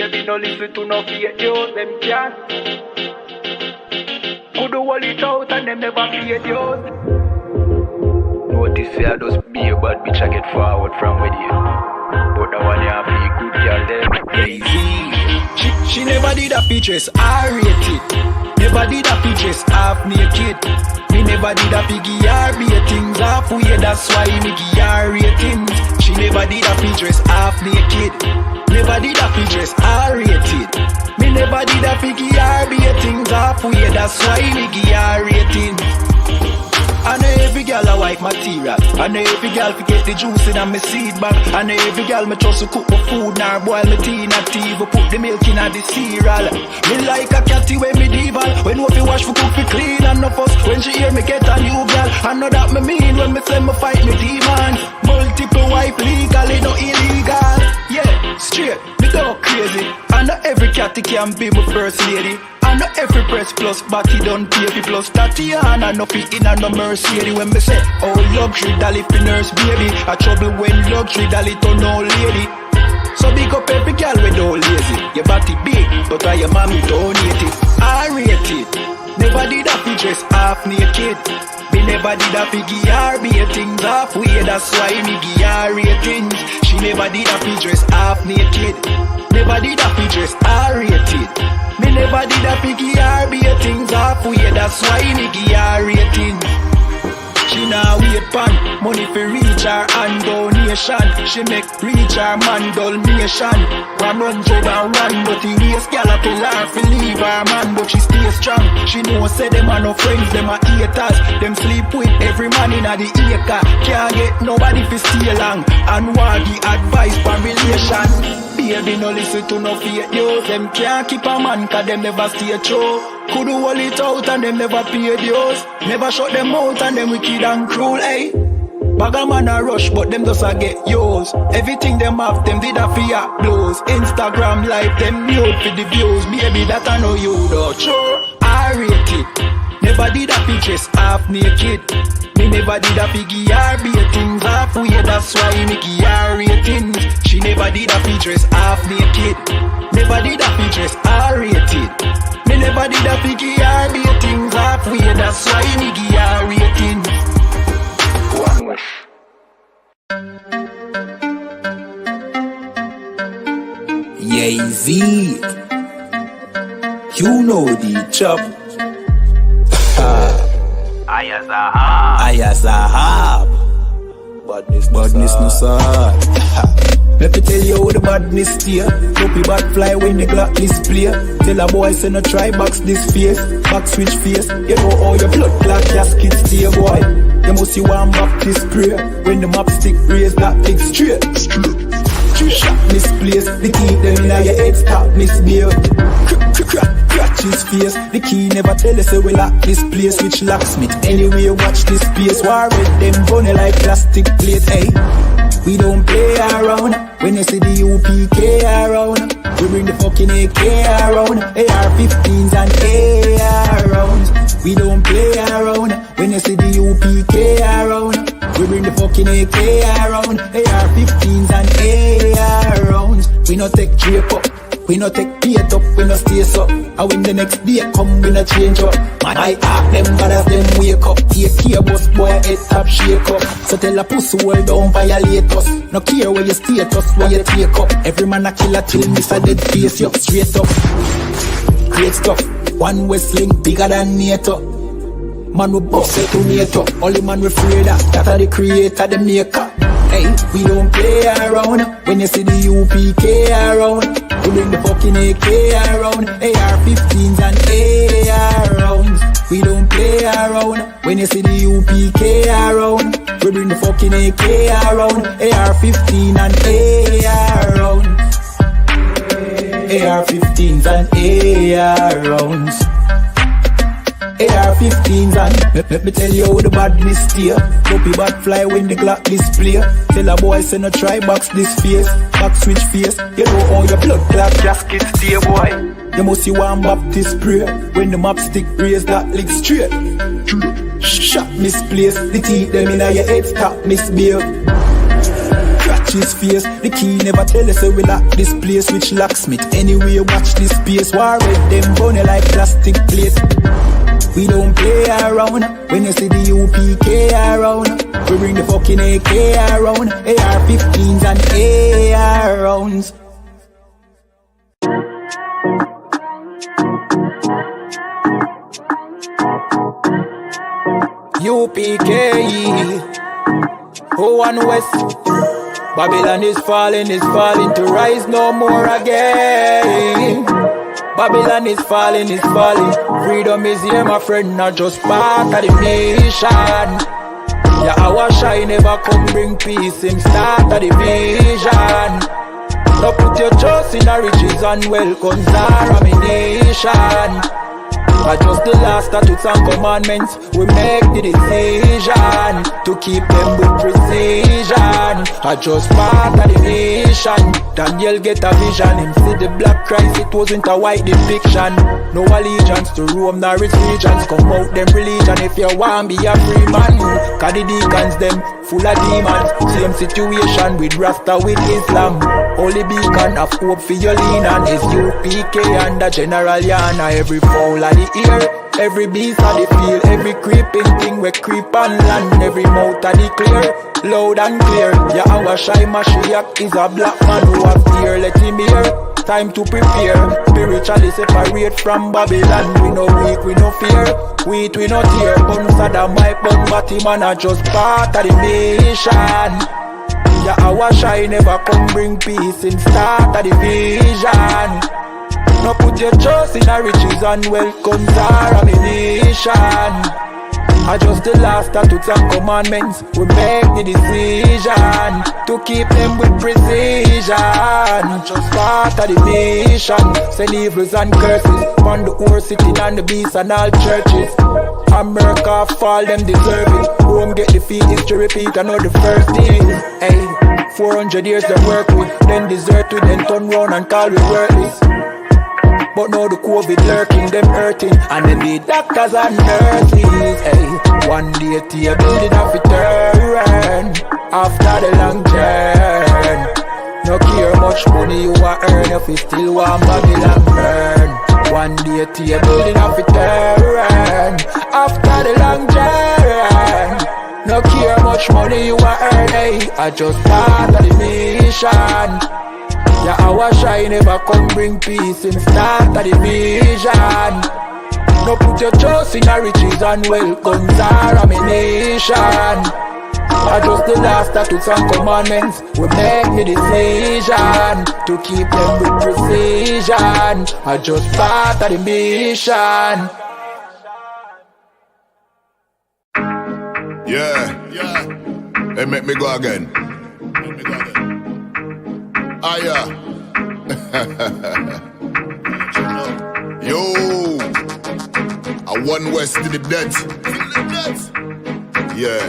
Baby, no listen to no fake news, them can't. Could do all it out and them never fake news. Notice I just be a bad bitch, I get forward from with you. But the one you have be good girl them. Easy. She never did a features, R-rated. Never did a features, half naked. Me never did a piggy R-ratings, halfway, that's why me give R-ratings. She never did a features, half naked. Never did a features, R-rated. Me never did a piggy R-ratings, halfway, that's why me give R-ratings. I know every girl I wipe material. I know every girl fi get the juice in and me seed bag. I know every girl me trust to cook my food, nor boil my tea, not tea, but put the milk in the cereal. Me like a catty when me dival. When no fi wash for cook fi clean and no fuss. When she hear me get a new girl, I know that me mean when me say me fight me demons. Multiple wife legally, no illegal. Yeah, straight, me go crazy. I know every catty can be my first lady. I know every press plus body done baby plus Tatiana no fit in and no Mercedes. When me say oh luxury dolly fi nurse baby, a trouble when luxury dolly turn old lady. So big up every girl when don't lazy. Your body big but I your mommy donate it. I rate it. Never did a fi dress half naked. Me never did a fi give her ratings halfway, that's why me give her ratings. She never did a fi dress half naked. Never did a fi dress R-rated. Me never did a fi give her ratings halfway, that's why me give her ratings. She now wait pan money for reach her and donation. She make reach her man donation. Run job and run, but the waist gal a tell her fi leave her man, but she stay strong. She know say them are no friends, them are haters. Them sleep with every man in the acre. Can't get nobody fi stay long and want the advice for relation. Baby, no listen to no fake news. Them can't keep a man cause them never stay true. Could do all it out and them never pay dues. Never shut them out and them wicked and cruel, eh? Bag a man a rush but them just a get yours. Everything them have them did a fear blows. Instagram live them mute for the views. Baby that I know you though. Sure, I rate it. Never did a features half naked. Me never did a piggy R-ratings halfway, that's why me give her ratings. She never did a features half naked. Never did a features R-rated. Me never did a piggy R-ratings halfway, that's why me give her ratings. One wish. YAHANNA, you know the chop. I.S.U.P.K. Badness no sad. Let me tell you how the badness steer. Dopey bad fly when the Glock display. Tell a boy say no try box this face. Back switch face. You know how your blood clot casket stay boy. You must see one Baptist prayer. When the map stick raise that big straight. Shot misplaced. The key them in your head stop misbehaved. Crack his face. The key never tell us we lock this place. Which locksmith anyway watch this space. War with them bunny like plastic plate. Hey, we don't play around. When you see the U.P.K around, we bring the fucking AK around. AR-15s and AR rounds. We don't play around. When you see the U.P.K around, we bring the fucking AK around. AR-15s and AR rounds. We no take drape up. We no take beat up, we no stay up. And when the next day come, we no change up. Man, I ask them brothers, them wake up. Take care, boss boy, head top shake up. So tell a pussy well don't violate us. No care where you status, where you take up. Every man a killer till miss a dead face, you straight up. Great stuff, one Westling bigger than NATO. Man we boss it to NATO. Only man we afraid that are the creator, the maker. Hey, we don't play around. When you see the U.P.K around, we bring the fucking AK around. AR-15s and AR rounds. We don't play around. When you see the U.P.K around, we bring the fucking AK around. AR-15 and AR rounds. AR-15s and AR rounds. AR-15s and let me tell you how the badness steer. Dopey bad fly when the Glock display. Tell a boy say no try box this face. Back switch face. You know how your blood clot casket stay boy. You must see one Baptist prayer. When the map stick raise that lick straight. Shot misplaced. The teeth them in your head stop misbehaved. watch his face. The key never tell us so we lock this place. Which locksmith anyway watch this space. War with them bunny like plastic plate. We don't play around. When you see the UPK around, we bring the fucking AK around. AR-15s and AR rounds. UPK, oh and west. Babylon is falling to rise no more again. Babylon is falling. Freedom is here, my friend, not just part of the nation. Yeah, our shine never come bring peace, him start of the vision. Now put your trust in the riches and wealth, guns are ammunition. I just the last statutes and commandments. We make the decision to keep them with precision. I just part of the nation. Daniel get a vision. Him see the black Christ, it wasn't a white depiction. No allegiance to Rome nor its regions. Come out them religion if you want be a free man. Cause the deacons them full of demons. Same situation with Rasta with Islam. Only beacon of hope for your lean on is I.S.U.P.K and the General YAHANNA. Every fowl of the ear, every beast of the field, every creeping thing we creep on land, every mouth of the clear, loud and clear. Yeah, our shy Mashiach is a black man who have fear. Let him hear, time to prepare. Spiritually separate from Babylon. We no weak, we no fear. We no tear. Bun Saddam, my bun Batman are just part of the nation. Yeah, our shy never come bring peace in start of the vision. Now put your trust in the riches and wealth, guns are ammunition. I just the last statutes and commandments. We make the decision to keep them with precision. Just part of the nation. Send evils and curses on the whole city and the beasts and all churches. America fall, them deserve it. Rome get defeat, history repeat, I know the first thing. Hey, 400 years they work with, then desert with, then turn round and call we worthless. But now the COVID lurking, them hurting, and then the doctors and nurses. Hey, one day to your building of return after the long journey. No care much money you a earn if you still want Babylon burn. One day to your building of return after the long journey. No care much money you a earn. Hey, I just part of the mission. Yeah, our shine never come bring peace in start of the vision. No put your trust in the riches and wealth, guns are ammunition. I just the last statutes and commandments. We make the decision to keep them with precision. I just part of the mission. Yeah. Hey, make me go again. Yo, I one west to the dead. Yeah,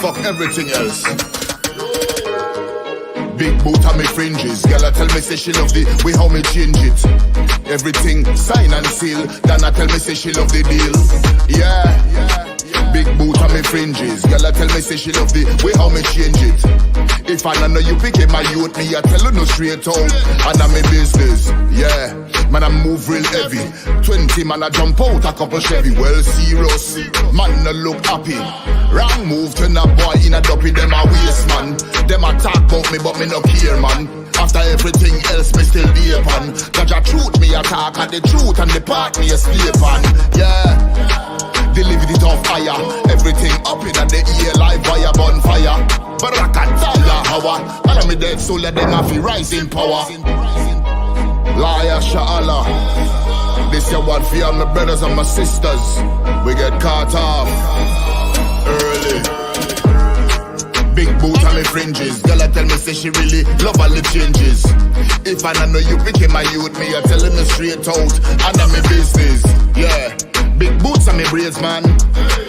fuck everything else. Big boot on me fringes. Girl, I tell me say she love the way how me change it. Everything sign and seal. Then I tell me say she love the deal. Yeah. Big boot on me fringes. Girl, I tell me say she love the way how me change it. If I know you pick my youth, me I tell you no straight out. And I'm in business, yeah. Man, I move real heavy. 20 man, I jump out a couple Chevy. Well, serious, man, no look happy. Wrong move, turn a boy in a duppy, them a waste, man. Them a talk about me, but me no care, man. After everything else, me still be upon. Cause the truth, me a talk, and the truth and the part, me a sleep on. Yeah. Delivered it on fire. Everything up in the air like fire bonfire. But I can't tell ya how all of me dead soul let them have to rise in power. Liar SHALAM. This is what for all my brothers and my sisters. We get caught off early. Big boot on me fringes. Girl, I tell me say she really love all the changes. If I know you picking my youth, me I tell me straight out. And I'm in business, yeah. Big boots on me braids, man.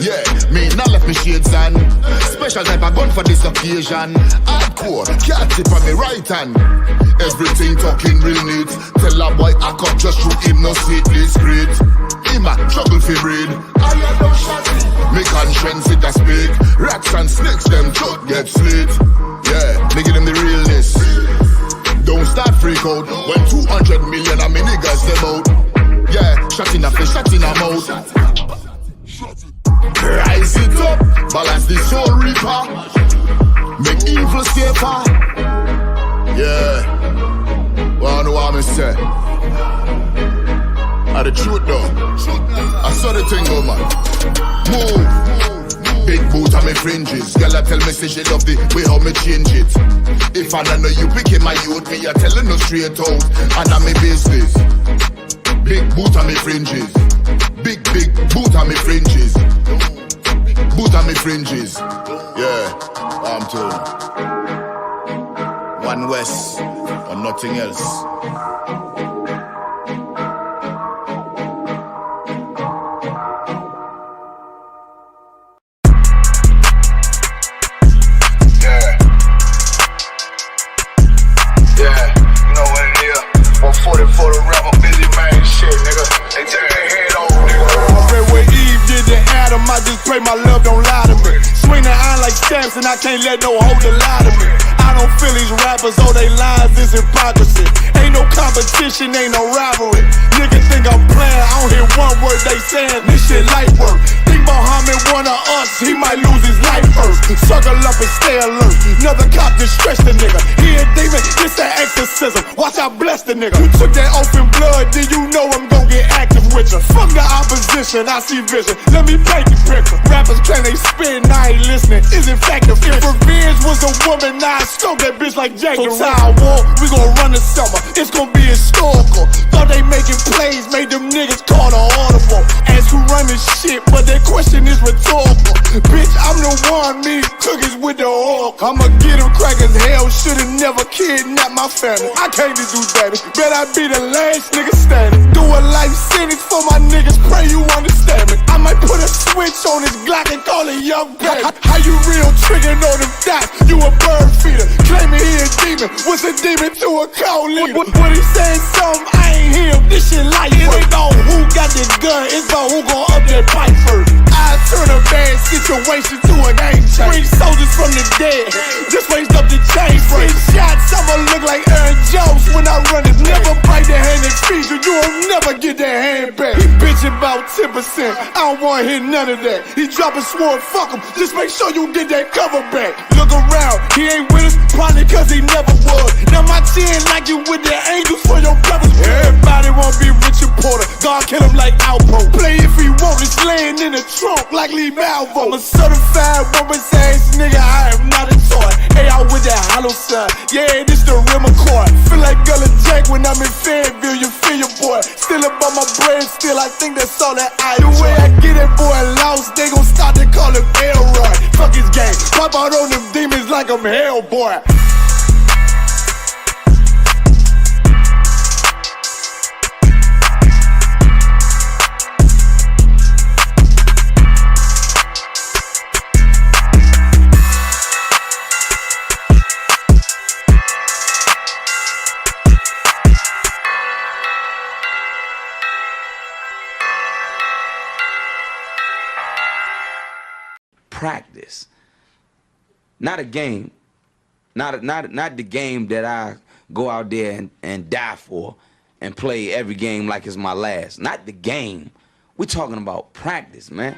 Yeah, me not left me shades on. Special type of gun for this occasion. Hardcore, can't tip on me right hand. Everything talking real neat. Tell a boy I come just shoot him, no sit discreet. Him a trouble for breed. Me conscience it a speak. Rats and snakes, them throat get slit. Yeah, me give them the real mode. When 200 million of me niggas them out. Yeah, shot in a face, shot in a mouth. Rise it up, balance the soul reaper. Make evil safer. Yeah, well I know what I'm say. The truth though, I saw the thing go man. Move. Big boot on me fringes. Girl I tell me say she love the way how me change it. If I don't know you picking my youth, me I telling no straight out. And I'm me business. Big boot on me fringes. Big boot on me fringes. Boot on me fringes. Yeah, I'm told. One West or nothing else. I just pray my love don't lie to me. Swing the iron like stamps and I can't let no holder lie to me. I don't feel these rappers, all they lies is hypocrisy. Ain't no competition, ain't no rivalry. Niggas think I'm playing, I don't hear one word they saying. This shit light work. Think Muhammad one of us, he might lose his life first. Circle up and stay alert. Another cop just stretch the nigga. He a demon, this that exorcism. Watch I bless the nigga. Who took that oath in blood, then you know I'm gon' get active with you. Fuck the opposition, I see vision. Let me paint the picture. Rappers claim they spit and I ain't listening. Is in fact a if revenge was a woman, now I stroke that bitch like Jack the Ripper. War, we gon' run the summer. It's gon' be historical. Thought they making plays, made them niggas call the audible. Ask who run this shit, but that question is rhetorical. Bitch, I'm the one, me cookies with the oil. I'ma get them crackers, hell, should've never kidnapped my family. I can't do that. Bet I be the last nigga standing. Do a life sentence for my niggas, pray you understand me. I might put a switch on his Glock and call it young baby. How you real triggering on them dots? You a bird feeder, claiming he a demon. What's a demon to a cold leader? When he saying something, I ain't hear him. This shit light. It ain't on who got the gun, it's on who gon' up that pipe first. I turn a bad situation to a game changer. Bring soldiers from the dead, just raised up the chain. Free shots, I'ma look like Aaron Jones when I run it. Never bite the hand and feed you, you will never get that hand back. He bitchin' about 10%, I don't wanna hear none of that. He dropping sword, fuck him, just make sure you get that cover back. Look around, he ain't with us, probably cause he never was. Now my chin like you with the angels for your brothers. Everybody wanna be Richard Porter, God kill him like Alpo. Play if he want, it's laying in the trunk like Lee Malvo. I'm a certified woman's ass nigga, I am not a toy. Hey, I with that hollow side, yeah, this the real McCoy. Feel like Gullah Jack when I'm in Fayetteville, you feel your boy. Still up on my brain, still I think that's all that I do. The way I get that boy lost, they gon' start to call him Elroy. Fuck his game, pop out on them demons like I'm Hellboy. Practice, not a game, not the game that I go out there and die for and play every game like it's my last. Not the game. We're talking about practice, man.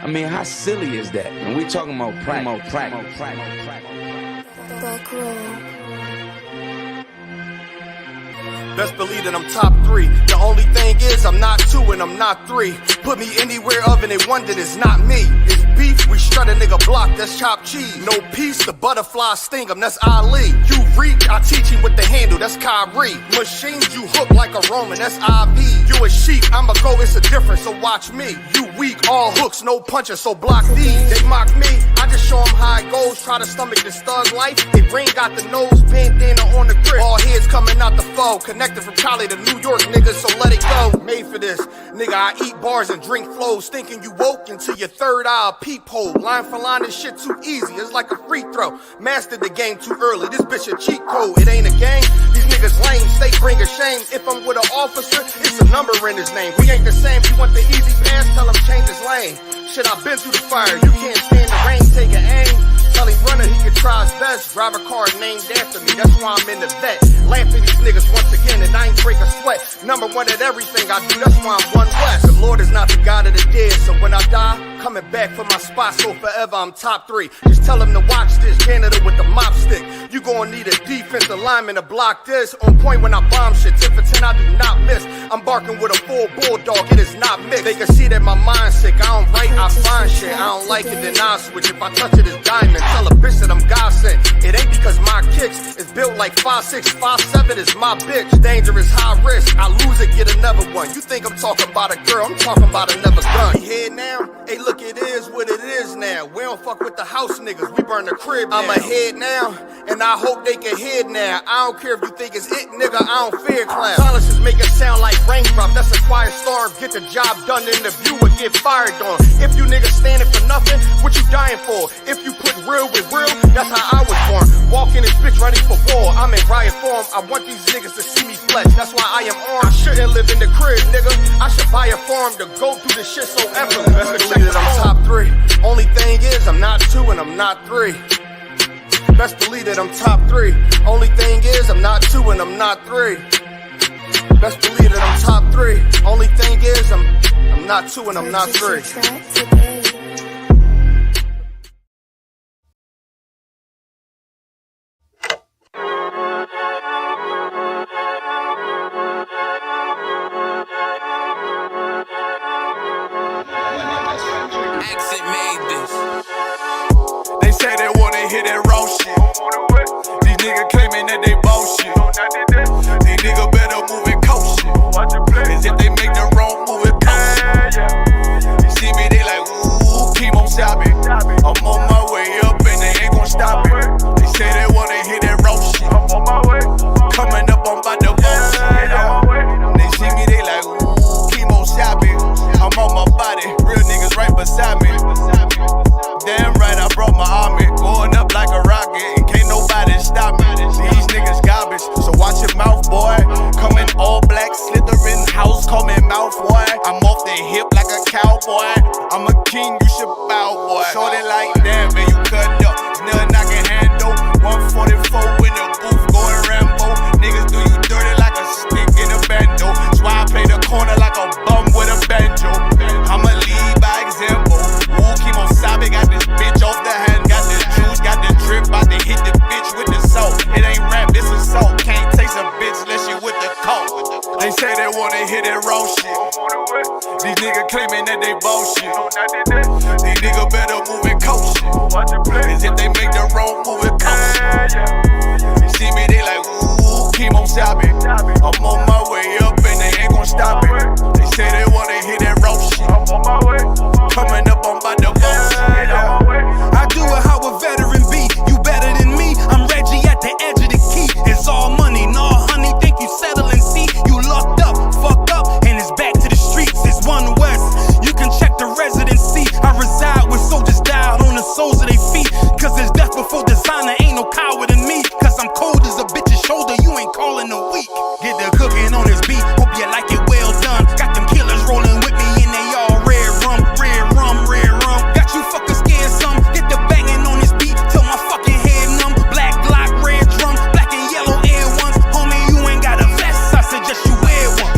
I mean, how silly is that? And we're talking about practice. Back row. Best believe that I'm top 3. The only thing is I'm not 2 and I'm not 3. Put me anywhere of and they wonder it's not me. It's beef, we strut a nigga block, that's chopped cheese. No peace, the butterfly sting him, that's Ali. You reach, I teach him with the handle, that's Kyrie. Machines you hook like a Roman, that's IV. You a sheep, I'm a go, it's a difference, so watch me. You weak, all hooks, no punches, so block these. They mock me, I just show them how it goes. Try to stomach this thug life. They brain got the nose, bandana on the grip. All heads coming out the foe. Connected from Cali to New York, niggas, so let it go. Made for this, nigga, I eat bars and drink flows. Thinking you woke into your third eye peephole. Line for line, this shit too easy, it's like a free throw. Mastered the game too early, this bitch a cheat code. It ain't a game, these niggas lame, state bring a shame. If I'm with an officer, it's a number in his name. We ain't the same, you want the easy pass, tell him change his lane. Shit, I've been through the fire, you can't stand the rain, take an aim. Tell him runner, he can try his best. drive a car named after me. That's why I'm in the vet. Laugh at these niggas once again and I ain't break a sweat. Number one at everything I do, that's why I'm one west. The Lord is not the God of the dead, so when I die, coming back for my spot, so forever I'm top 3. Just tell him to watch this janitor with the mop stick. You gon' need a defensive lineman to block this. On point when I bomb shit, 10 for 10 I do not miss. I'm barking with a full bulldog, it is not mixed. They can see that my mind's sick, I don't write, I find shit. I don't like it, then I'll switch. If I touch it, it's diamond. Tell a bitch that I'm God sent. It ain't because my kicks is built like 5'6", 5'7" is my bitch. Dangerous, high risk, I lose it, get another one. You think I'm talking about a girl, I'm talking about another gun. We here now? Hey look, it is what it is now. We don't fuck with the house niggas, we burn the crib now. I'm ahead now, and I hope they can hear now. I don't care if you think it's it, nigga, I don't fear clowns. Silences make it sound like raindrop, that's a quiet storm. Get the job done in the view or get fired on. If you niggas standing for nothing, what you dying for? If you put real with real, that's how I was born. Walk in this bitch ready for war, I'm in riot form. I want these niggas to see me flex, that's why I am armed. I shouldn't live in the crib, nigga, I should buy a farm to go through this shit so effortless. Best believe that I'm top 3. Only thing is, I'm not 2 and I'm not 3. Best believe that I'm top 3. Only thing is, I'm not 2 and I'm not 3. Best believe that I'm top 3. Only thing is, I'm not 2 and I'm not 3. They say they wanna hear that raw shit. These niggas claiming that they bullshit. These niggas better move it kosher. As if they make the wrong move it kosher. You see me, they like, ooh, chemo sapping. I'm on my way up and they ain't gon' stop it. They say they wanna hear that raw shit. Coming up, I'm about to bullshit. They see me, they like, ooh, chemo sapping. I'm on my body, real niggas right beside me. Damn right, I brought my army, going up like a rocket, and can't nobody stop me. These niggas garbage, so watch your mouth, boy. Coming all black, slithering house, call me mouth, boy. I'm off the hip like a cowboy. I'm a king, you should bow, boy. Shorty like that, man, you cut up. Nothing I can handle. 144 in the booth, going Rambo. Niggas do you dirty like a stick in a bando. That's why I play the corner like a bum with a banjo. I'ma lead by example. Ooh, Kimo Sabe got this bitch off the hand. Got the juice, got the drip, about to hit the bitch with the salt. It ain't rap, it's assault. Can't taste a bitch unless you with the coke. They say they wanna hear that raw shit. These niggas claiming that they bullshit. These niggas better move it kosher. As if they make the wrong move it kosher. You see me, they like, ooh, Kimo Sabe. I'm on my way up and they ain't gon' stop it. They say they wanna hear that raw shit. Coming up, I'm about to bullshit. I do it how a veteran be. You better than me. I'm Reggie at the edge of the key. It's all money, nah, honey. Think you settle and see? You locked up, fucked up, and it's back to the streets. It's One West. You can check the residency. I reside with soldiers died on the soles of their feet. Cause it's death before designer. Ain't no coward in me. Cause I'm cold as a bitch's shoulder. You ain't calling a week. Get the cooking on this beat. Hope you like it well done. Got them killers rolling with me and they all red rum, red rum, red rum. Got you fucking scared some. Get the banging on this beat till my fucking head numb. Black Glock, red drum, black and yellow Air Ones. Homie, you ain't got a vest. I suggest you wear one.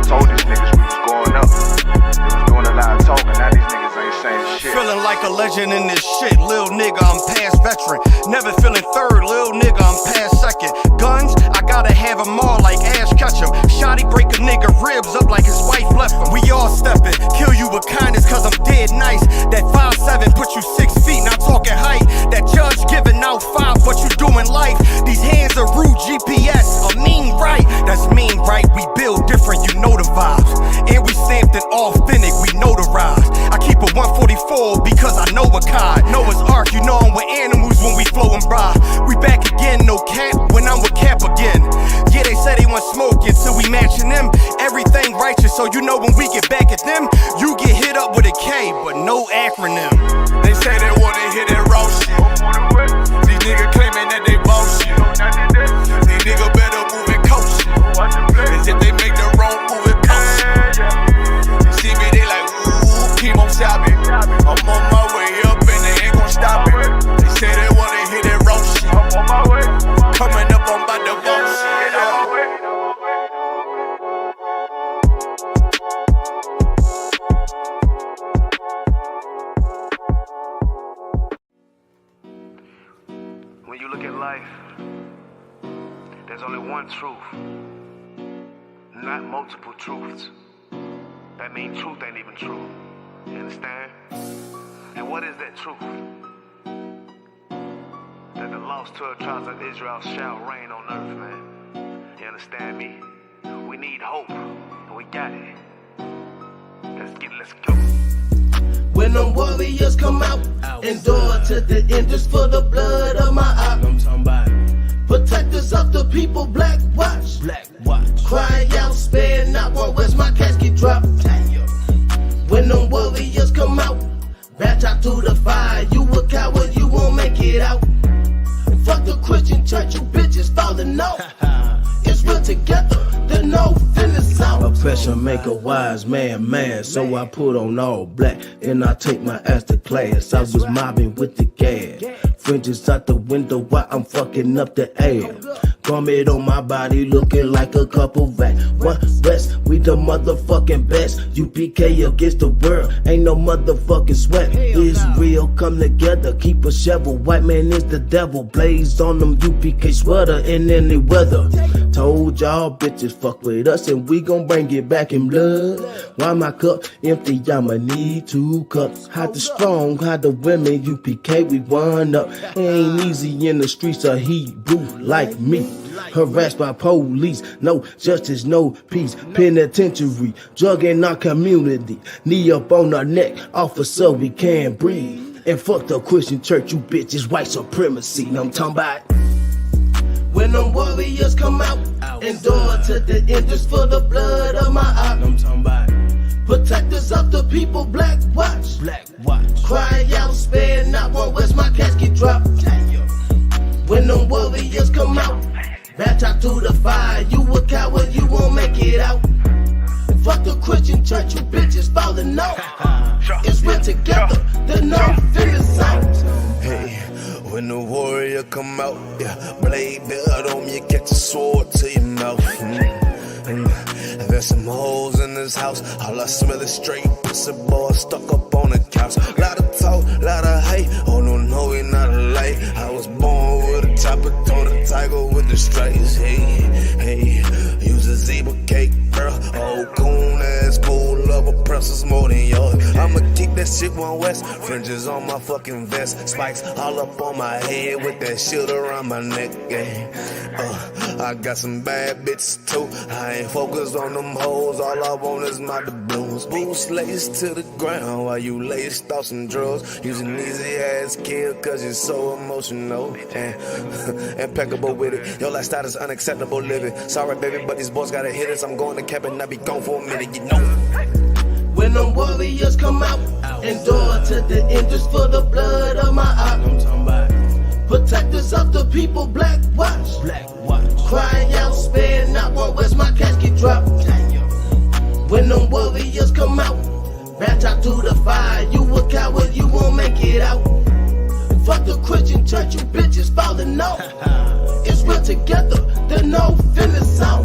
Told these niggas we was going up. They was doing a lot of talking. Now these niggas ain't saying shit. Feeling like a legend in this shit, lil nigga, I'm past veteran. Never feeling third, lil nigga, I'm past second. Guns, I gotta have them all like Ash Ketchum. Shotty break a nigga ribs up like his wife left him. We all steppin', kill you with kindness cause I'm dead nice. That 5'7" put you 6 feet, not talking height. That judge giving out 5, but you doing life. These hands are rude GPS, a mean right. That's mean right, we build different, you know the vibes. And we stamped it authentic, we notarized. I keep a 144 because I know a cod. Noah's Ark, you know I'm with animals when we flowing by. We back again, no cap, when I'm with Cap again. Yeah, they say they want smoke until we matching them. Everything righteous, so you know when we get back at them, you get hit up with a K, but no acronym. They say they wanna hear that raw shit. These niggas claiming that they bullshit. These niggas better move it kosher. As if they make the wrong move it kosher. You see me, they like, ooh, Kimo Sabe. I'm on my way up and they ain't gon' stop it. They say they wanna hear that raw shit. you look at life, there's only one truth, not multiple truths. That means truth ain't even true. You understand? And what is that truth? That the lost 12 tribes of Israel shall reign on earth, man. You understand me? We need hope, and we got it. Let's go. When them warriors come out, endure to the end, just for the blood of my eye. I'm talking about Protectors of the people, black watch. Cry out, spare not one, where's my casket drop? When them warriors come out, back out to the fire. You a coward, you won't make it out. Fuck the Christian church, you bitches falling off. It's real together, the no finish out. oppression make a wise man mad, so I put on all black and I take my ass to class. I was mobbing with the gas, fringes out the window while I'm fucking up the air. Garment on my body looking like a couple vat. One West, we the motherfucking best. UPK against the world, ain't no motherfucking sweat. Israel come together, keep a shovel. White man is the devil, blaze on them UPK sweater in any weather. Told y'all bitches fuck with us and we gon' bring it back in blood. Why my cup empty, I'ma need 2 cups. Hide the strong, hide the women, UPK we one up. Ain't easy in the streets of Hebrew like me. Harassed by police, no justice, no peace. Penitentiary, drug in our community. Knee up on our neck, officer, we can't breathe. And fuck the Christian church, you bitches, white supremacy. Know I'm talking about. When them warriors come out, endure to the end, just for the blood of my eye. Know I'm talking about. Protectors of the people, black watch. Cry out, spare not one, where's my casket drop? When them warriors come out, back out to the fire. You a coward, you won't make it out. Fuck the Christian church, you bitches falling off. It's real together, the no finish out. Hey, when the warrior come out, yeah, blade build on me, catch a sword to your mouth. There's some holes in this house, all I smell is straight pussy boy stuck up on the couch. Lot of talk, lot of hate, oh no, we not alike. I was born with a chopper, told a tiger with the stripes. Hey, use a zebra cake, girl, oh coon ass full of oppressors more than yours. I'ma keep that shit one west, fringes on my fucking vest, spikes all up on my head with that shit around my neck. I got some bad bitches too, I ain't focused on them hoes, all I want is my doubloons. Boots laced to the ground while you laced off some drugs. Using easy ass kill cause you're so emotional and impeccable with it. Your lifestyle is unacceptable living. Sorry baby, but these boys gotta hit us. I'm going to camp and I be gone for a minute, you know. When them warriors come out, endure to the end, just for the blood of my eye. Protectors of the people, black watch. Cry out, spare not one, where's my casket drop? When them warriors come out, back out to the fire. You a coward, you won't make it out. Fuck the Christian church, you bitches falling off. It's real together, the no finish out.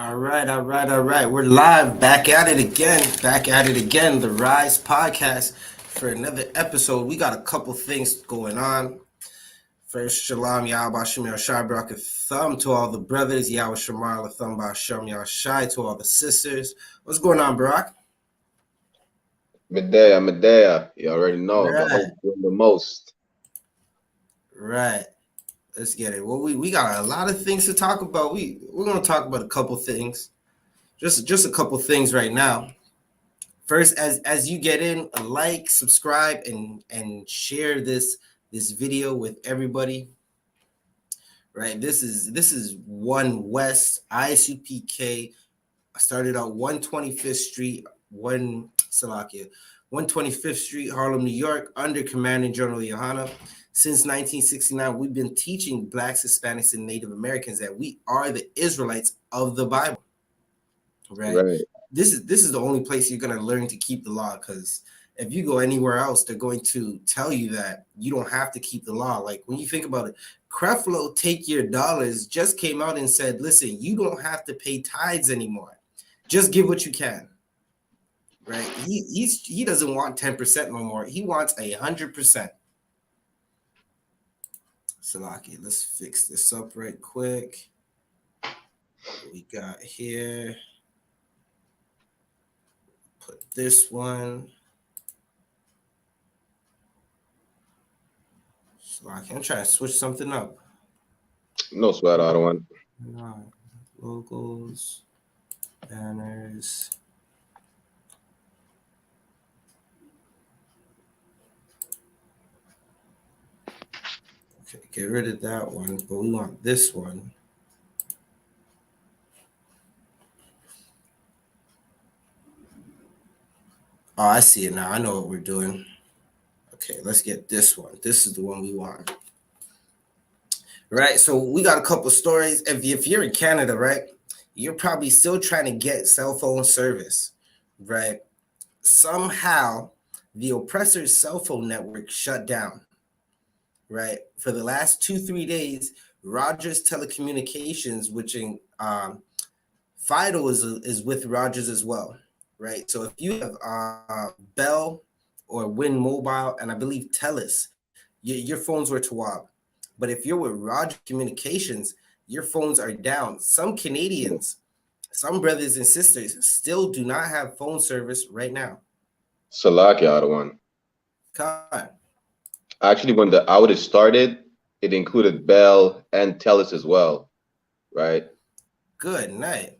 All right. We're live, back at it again. The Rise Podcast for another episode. We got a couple things going on. First, Shalom, Yahweh, Shem, Yahshai, Barak, a thumb to all the brothers. Yahweh, Shemar, a thumb, Shem, Yahshai, to all the sisters. What's going on, Barak? Medea. You already know. Right. The hope doing the most. Right. Let's get it. Well, we got a lot of things to talk about. We're going to talk about a couple things. Just a couple things right now. First, as you get in, like, subscribe, and share this video with everybody. Right. This is 1 West I.S.U.P.K. I started out 125th Street, 125th Street, Harlem, New York, under Commanding General YAHANNA. Since 1969, we've been teaching Blacks, Hispanics, and Native Americans that we are the Israelites of the Bible. Right. This is the only place you're going to learn to keep the law, because if you go anywhere else, they're going to tell you that you don't have to keep the law. Like when you think about it, Creflo Take Your Dollars just came out and said, listen, you don't have to pay tithes anymore. Just give what you can. Right. He doesn't want 10% no more. He wants 100%. Salaki, let's fix this up right quick. What we got here. Put this one. Salaki, I'm trying to switch something up. No sweat, I don't want. Logos, banners. Okay, get rid of that one, but we want this one. Oh, I see it now. I know what we're doing. Okay, let's get this one. This is the one we want. Right, so we got a couple stories. If you're in Canada, right, you're probably still trying to get cell phone service, right? Somehow, the oppressor's cell phone network shut down, right? For the last 2-3 days, Rogers Telecommunications, which in Fido is with Rogers as well, right? So if you have Bell or Win Mobile, and I believe TELUS, your phones were TWAB. But if you're with Rogers Communications, your phones are down. Some Canadians, some brothers and sisters still do not have phone service right now. Salaki, I don't want. Actually, when the outage started, it included Bell and TELUS as well, right? Good night.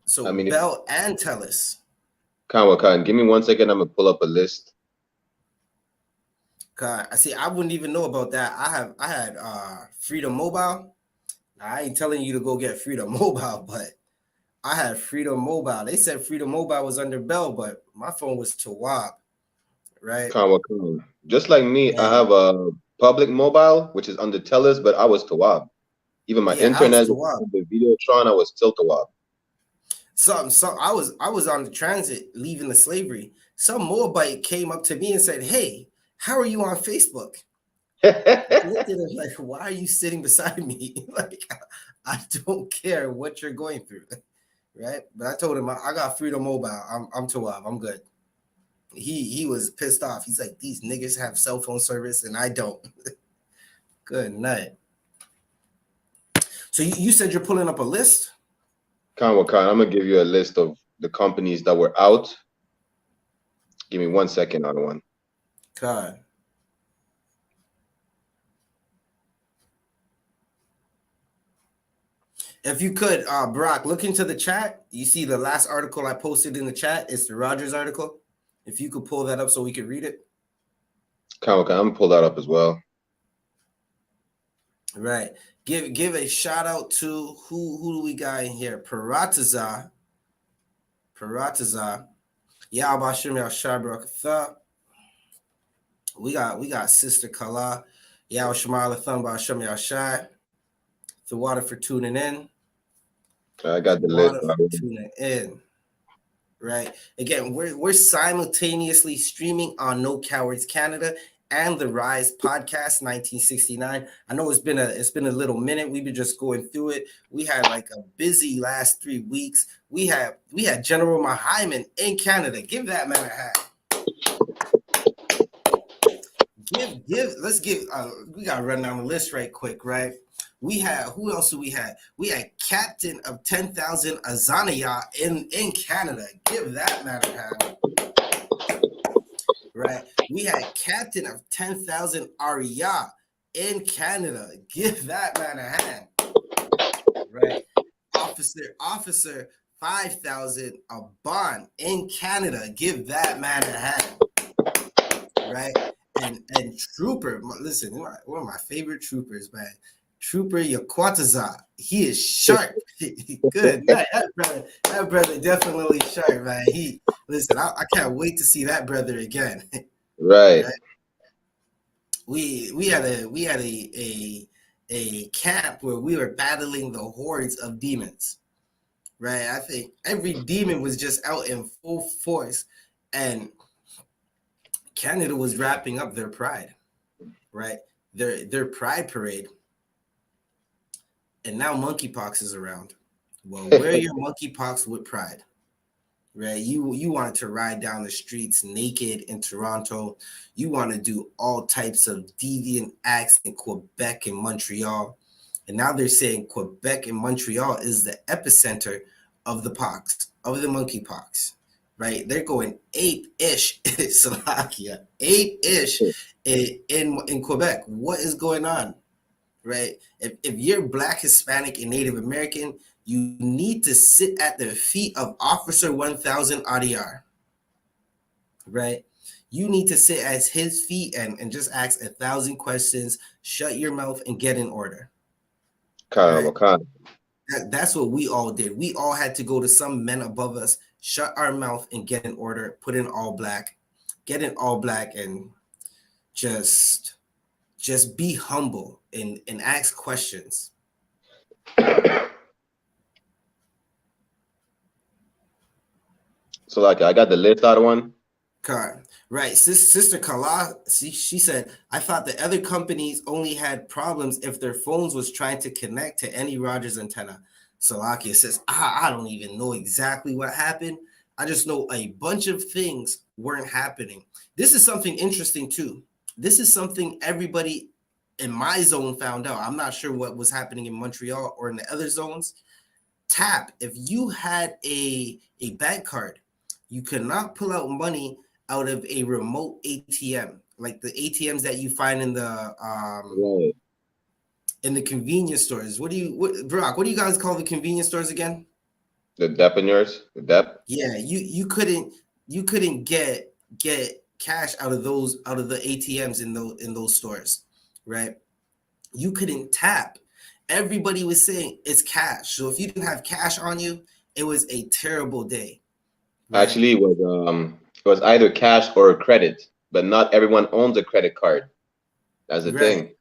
So I mean, Bell and TELUS. Khan, give me 1 second. I'm gonna pull up a list. I see. I wouldn't even know about that. I had Freedom Mobile. I ain't telling you to go get Freedom Mobile, but I had Freedom Mobile. They said Freedom Mobile was under Bell, but my phone was TWAB, right? Khan. Just like me, I have a public mobile, which is under TELUS, but I was TWAB. Even my internet, the Videotron, I was still TWAB. So I was on the transit leaving the slavery. Some Moabite came up to me and said, "Hey, how are you on Facebook?" I looked at him like, "Why are you sitting beside me?" Like, I don't care what you're going through, right? But I told him I got Freedom Mobile. I'm TWAB. I'm good. He was pissed off. He's like, "These niggas have cell phone service and I don't." Good night. So you said you're pulling up a list? Khan, I'm gonna give you a list of the companies that were out. Give me 1 second on one. God. If you could, Brock, look into the chat. You see the last article I posted in the chat. It's the Rogers article. If you could pull that up so we could read it. Khan, I'm gonna pull that up as well. Right. Give a shout out to who do we got in here? Parataza. Yeah, Bashim Yashar. We got Sister Kala. Yeah, Shamal Thumb Bashim Yashar. The water for tuning in. I got the list. Tuning in. Right. Again, we're simultaneously streaming on No Cowards Canada and the Rise Podcast 1969. I know it's been a little minute. We've been just going through it. We had like a busy last 3 weeks. We had General Mahyman in Canada. Give that man a hat. We gotta run down the list right quick, right? We had, who else do we have? We had Captain of 10,000 Azania in Canada. Give that man a hat. Right. We had Captain of 10,000 Arya in Canada. Give that man a hand. Right. Officer 5,000 Aban in Canada. Give that man a hand. Right. And Trooper, listen, one of my favorite troopers, man. Trooper Yakwataza. He is sharp. Good. That brother definitely sharp, man. Listen, I can't wait to see that brother again. Right. We had a camp where we were battling the hordes of demons. Right. I think every demon was just out in full force, and Canada was wrapping up their pride, right? Their pride parade. And now monkeypox is around. Well, wear your monkeypox with pride, right? You wanted to ride down the streets naked in Toronto. You want to do all types of deviant acts in Quebec and Montreal. And now they're saying Quebec and Montreal is the epicenter of the monkeypox, right? They're going ape-ish, Slovakia, ape-ish in Quebec. What is going on, right? If you're Black, Hispanic, and Native American, you need to sit at the feet of Officer 1000 ADR, right? You need to sit at his feet and just ask 1,000 questions, shut your mouth, and get in order. Right? That's what we all did. We all had to go to some men above us, shut our mouth, and get in order, put in all black, get in all black, and just be humble and ask questions. So like I got the list out of one. Right. Sister Kala, she said, I thought the other companies only had problems if their phones was trying to connect to any Rogers antenna. Salakia says, I don't even know exactly what happened. I just know a bunch of things weren't happening. This is something interesting too. This is something everybody in my zone found out. I'm not sure what was happening in Montreal or in the other zones. Tap, if you had a bank card, you could not pull out money out of a remote ATM, like the ATMs that you find in the in the convenience stores. Brock, what do you guys call the convenience stores again? The deponeurs, the dep. Yeah, you couldn't get cash out of the ATMs in those stores, right? You couldn't tap. Everybody was saying it's cash. So if you didn't have cash on you, it was a terrible day. Right? Actually, it was either cash or a credit, but not everyone owns a credit card. That's the thing.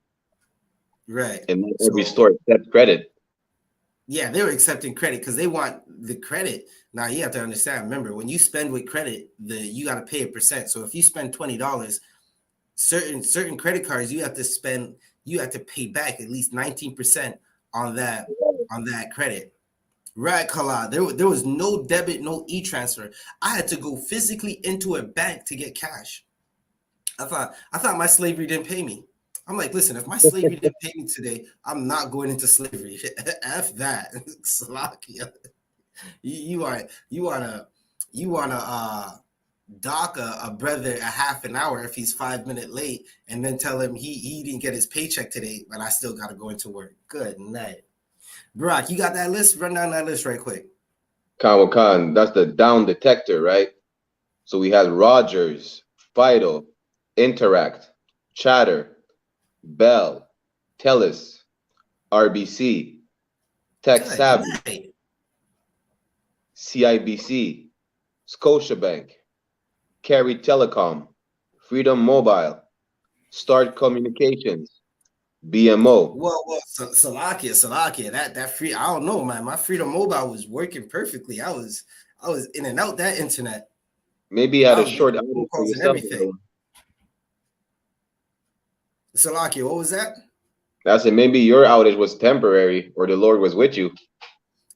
Right. And not every store accepts credit. Yeah, they were accepting credit because they want the credit. Now you have to understand. Remember, when you spend with credit, you got to pay a percent. So if you spend $20, certain credit cards you have to pay back at least 19% on that credit. Right, Kala. There was no debit, no e-transfer. I had to go physically into a bank to get cash. I thought my slavery didn't pay me. I'm like, listen, if my slavery didn't pay me today, I'm not going into slavery. F that. Slovakia. You wanna dock a brother a half an hour if he's 5 minutes late, and then tell him he didn't get his paycheck today, but I still gotta go into work. Good night. Brock, you got that list? Run down that list right quick. Khan, that's the down detector, right? So we had Rogers, Fido, Interact, Chatter, Bell, TELUS, RBC, Tech Savvy, CIBC, Scotiabank, Carry Telecom, Freedom Mobile, Start Communications, BMO. Well, Salakia, that free. I don't know, man. My Freedom Mobile was working perfectly. I was in and out that internet. Maybe you had a short outage for yourself. Salakia, what was that? I said maybe your outage was temporary, or the Lord was with you.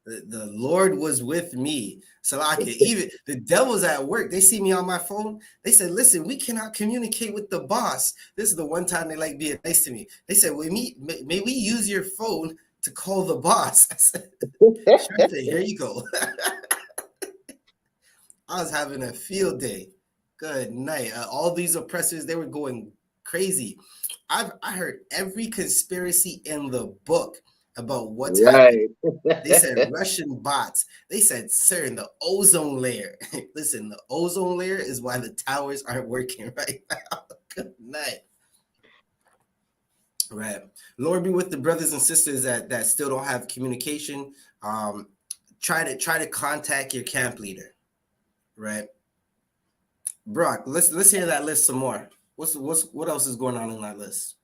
The Lord was with me. Salakia, even the devil's at work. They see me on my phone. They said, listen, we cannot communicate with the boss. This is the one time they like being nice to me. They said, may we use your phone to call the boss? I said, sure thing, here you go. I was having a field day. Good night. All these oppressors, they were going crazy. I heard every conspiracy in the book about what's happening. They said Russian bots. They said, sir, in the ozone layer. Listen, the ozone layer is why the towers aren't working right now. Good night. Right. Lord be with the brothers and sisters that still don't have communication. Try to contact your camp leader. Right. Brock, let's hear that list some more. What else is going on in that list?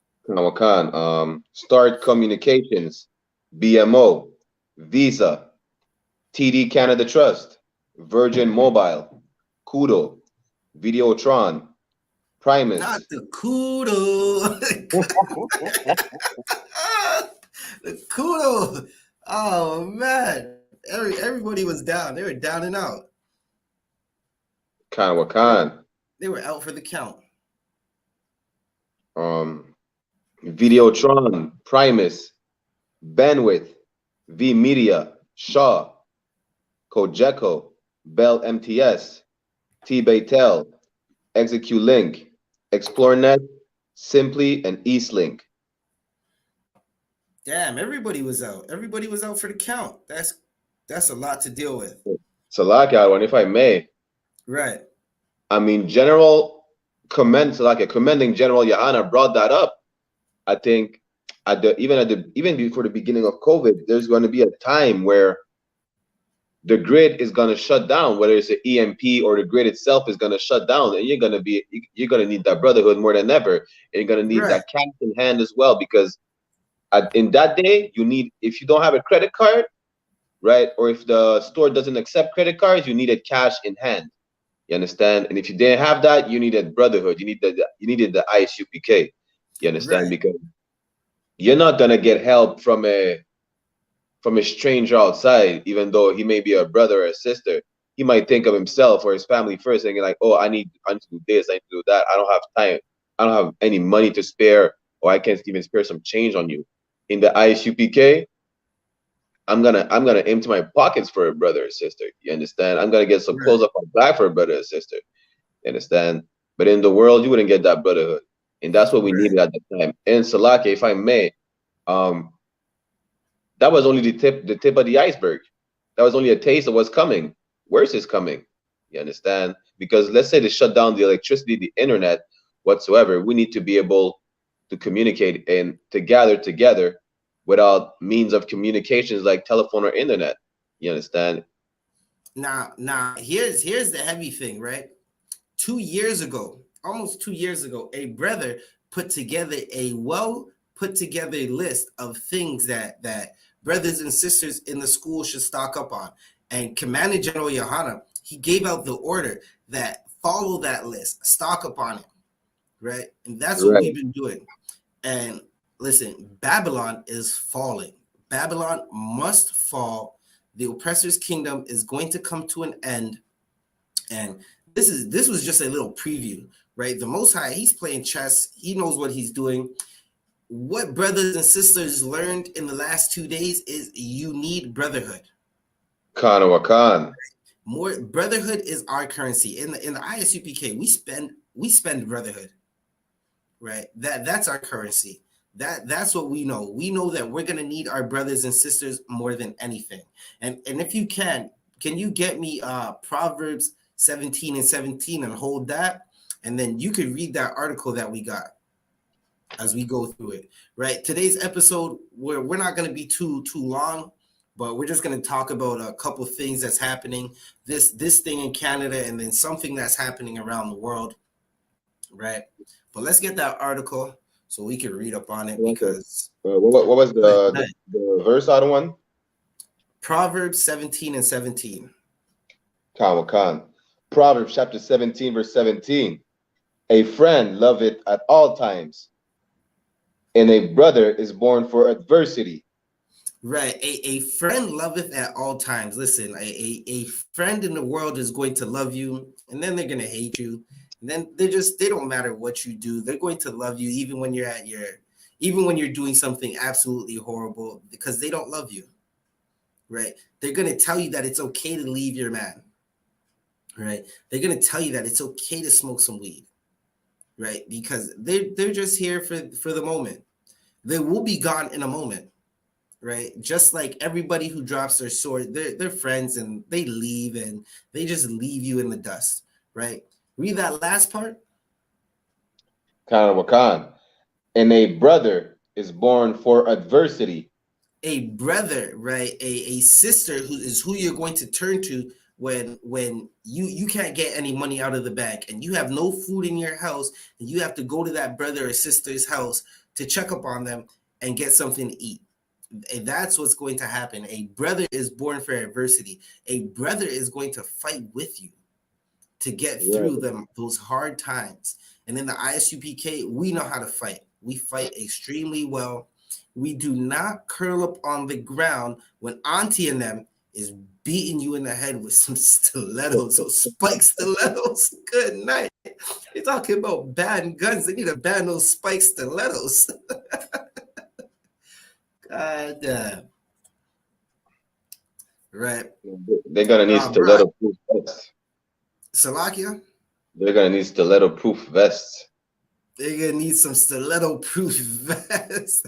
Start Communications, BMO, Visa, TD Canada Trust, Virgin Mobile, Kudo, Videotron, Primus. Not the Kudo. The Kudo. Oh man. Everybody was down. They were down and out. Wakan. They were out for the count. Videotron, Primus, Bandwidth, V Media, Shaw, Cogeco, Bell MTS, T-Baytel, Execute Link, ExploreNet, Simply, and Eastlink. Damn, everybody was out. Everybody was out for the count. That's a lot to deal with. It's a lockout one, if I may. Right. I mean, commending General YAHANNA brought that up. I think even before the beginning of COVID, there's going to be a time where the grid is going to shut down, whether it's an EMP or the grid itself is going to shut down, and you're going to need that brotherhood more than ever. And you're going to need that cash in hand as well, because in that day, if you don't have a credit card, right, or if the store doesn't accept credit cards, you needed cash in hand. You understand? And if you didn't have that, you needed brotherhood. You needed the I.S.U.P.K. You understand? Because you're not gonna get help from a stranger outside, even though he may be a brother or a sister. He might think of himself or his family first, and you're like, oh, I need to do this, I need to do that. I don't have time. I don't have any money to spare, or I can't even spare some change on you. In the I.S.U.P.K, I'm gonna empty my pockets for a brother or sister. You understand? I'm gonna get some clothes off my back for a brother or sister. You understand? But in the world, you wouldn't get that brotherhood, and that's what we needed at the time. And Salake, if I may, that was only the tip of the iceberg. That was only a taste of what's coming. Worse is coming. You understand? Because let's say they shut down the electricity, the internet, whatsoever. We need to be able to communicate and to gather together without means of communications like telephone or internet. You understand? Now, here's the heavy thing, right? 2 years ago, almost 2 years ago, a brother put together a put together list of things that brothers and sisters in the school should stock up on. And Commander General YAHANNA, he gave out the order that follow that list, stock up on it, right? And that's what we've been doing. And listen, Babylon is falling. Babylon must fall. The oppressor's kingdom is going to come to an end. And this was just a little preview, right? The Most High, he's playing chess. He knows what he's doing. What brothers and sisters learned in the last 2 days is you need brotherhood. Wakan. More brotherhood is our currency. In the I.S.U.P.K, we spend brotherhood, right? That's our currency. That's what we know. We know that we're gonna need our brothers and sisters more than anything. And if you can you get me Proverbs 17 and 17 and hold that, and then you could read that article that we got as we go through it, right? Today's episode, we're not going to be too long, but we're just going to talk about a couple of things that's happening, this thing in Canada, and then something that's happening around the world, right? But let's get that article so we can read up on it. Because what was the verse out of one? Proverbs 17 and 17. Wakan. Proverbs chapter 17 verse 17. A friend loveth at all times, and a brother is born for adversity. Right. A friend loveth at all times. Listen, a friend in the world is going to love you, and then they're going to hate you. And then they don't matter what you do. They're going to love you even when you're doing something absolutely horrible, because they don't love you. Right. They're going to tell you that it's okay to leave your man. Right. They're going to tell you that it's okay to smoke some weed. Right, because they're just here for the moment. They will be gone in a moment, right? Just like everybody who drops their sword, they're friends and they leave, and they just leave you in the dust, right? Read that last part. Wakan. And a brother is born for adversity. A brother, right? A sister who you're going to turn to when you can't get any money out of the bank and you have no food in your house and you have to go to that brother or sister's house to check up on them and get something to eat. And that's what's going to happen. A brother is born for adversity. A brother is going to fight with you to get through those hard times. And in the ISUPK, we know how to fight. We fight extremely well. We do not curl up on the ground when Auntie and them is beating you in the head with some stilettos, those spike stilettos. Good night. You're talking about banning guns. They need to ban those spike stilettos. God damn. Right. They're gonna need stiletto-proof vests. Salakia? They're gonna need stiletto-proof vests. They're gonna need some stiletto-proof vests.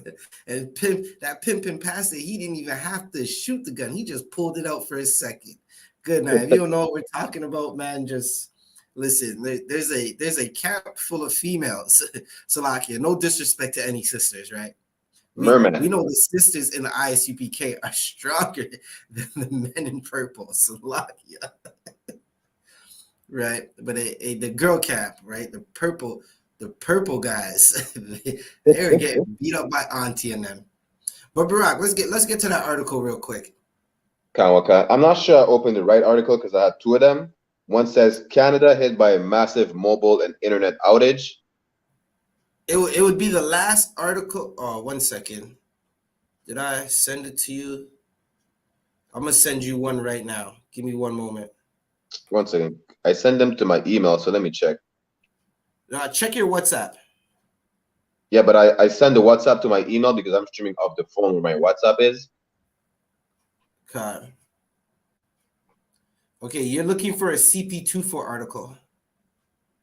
And pimping pastor, he didn't even have to shoot the gun. He just pulled it out for a second. Good night. If you don't know what we're talking about, man, just listen. There's a camp full of females. Salakia, no disrespect to any sisters, right? We know the sisters in the I.S.U.P.K are stronger than the men in purple. Salakia. Right? But the girl camp, right? The purple guys, they were getting beat up by Auntie and them. But Barack, let's get to that article real quick. I'm not sure I opened the right article because I had two of them. One says Canada hit by a massive mobile and internet outage. It would be the last article. Oh, 1 second. Did I send it to you? I'm gonna send you one right now. Give me one moment. 1 second. I send them to my email, so let me check. Check your WhatsApp. Yeah, but I send the WhatsApp to my email because I'm streaming off the phone where my WhatsApp is. God. Okay, you're looking for a CP24 article.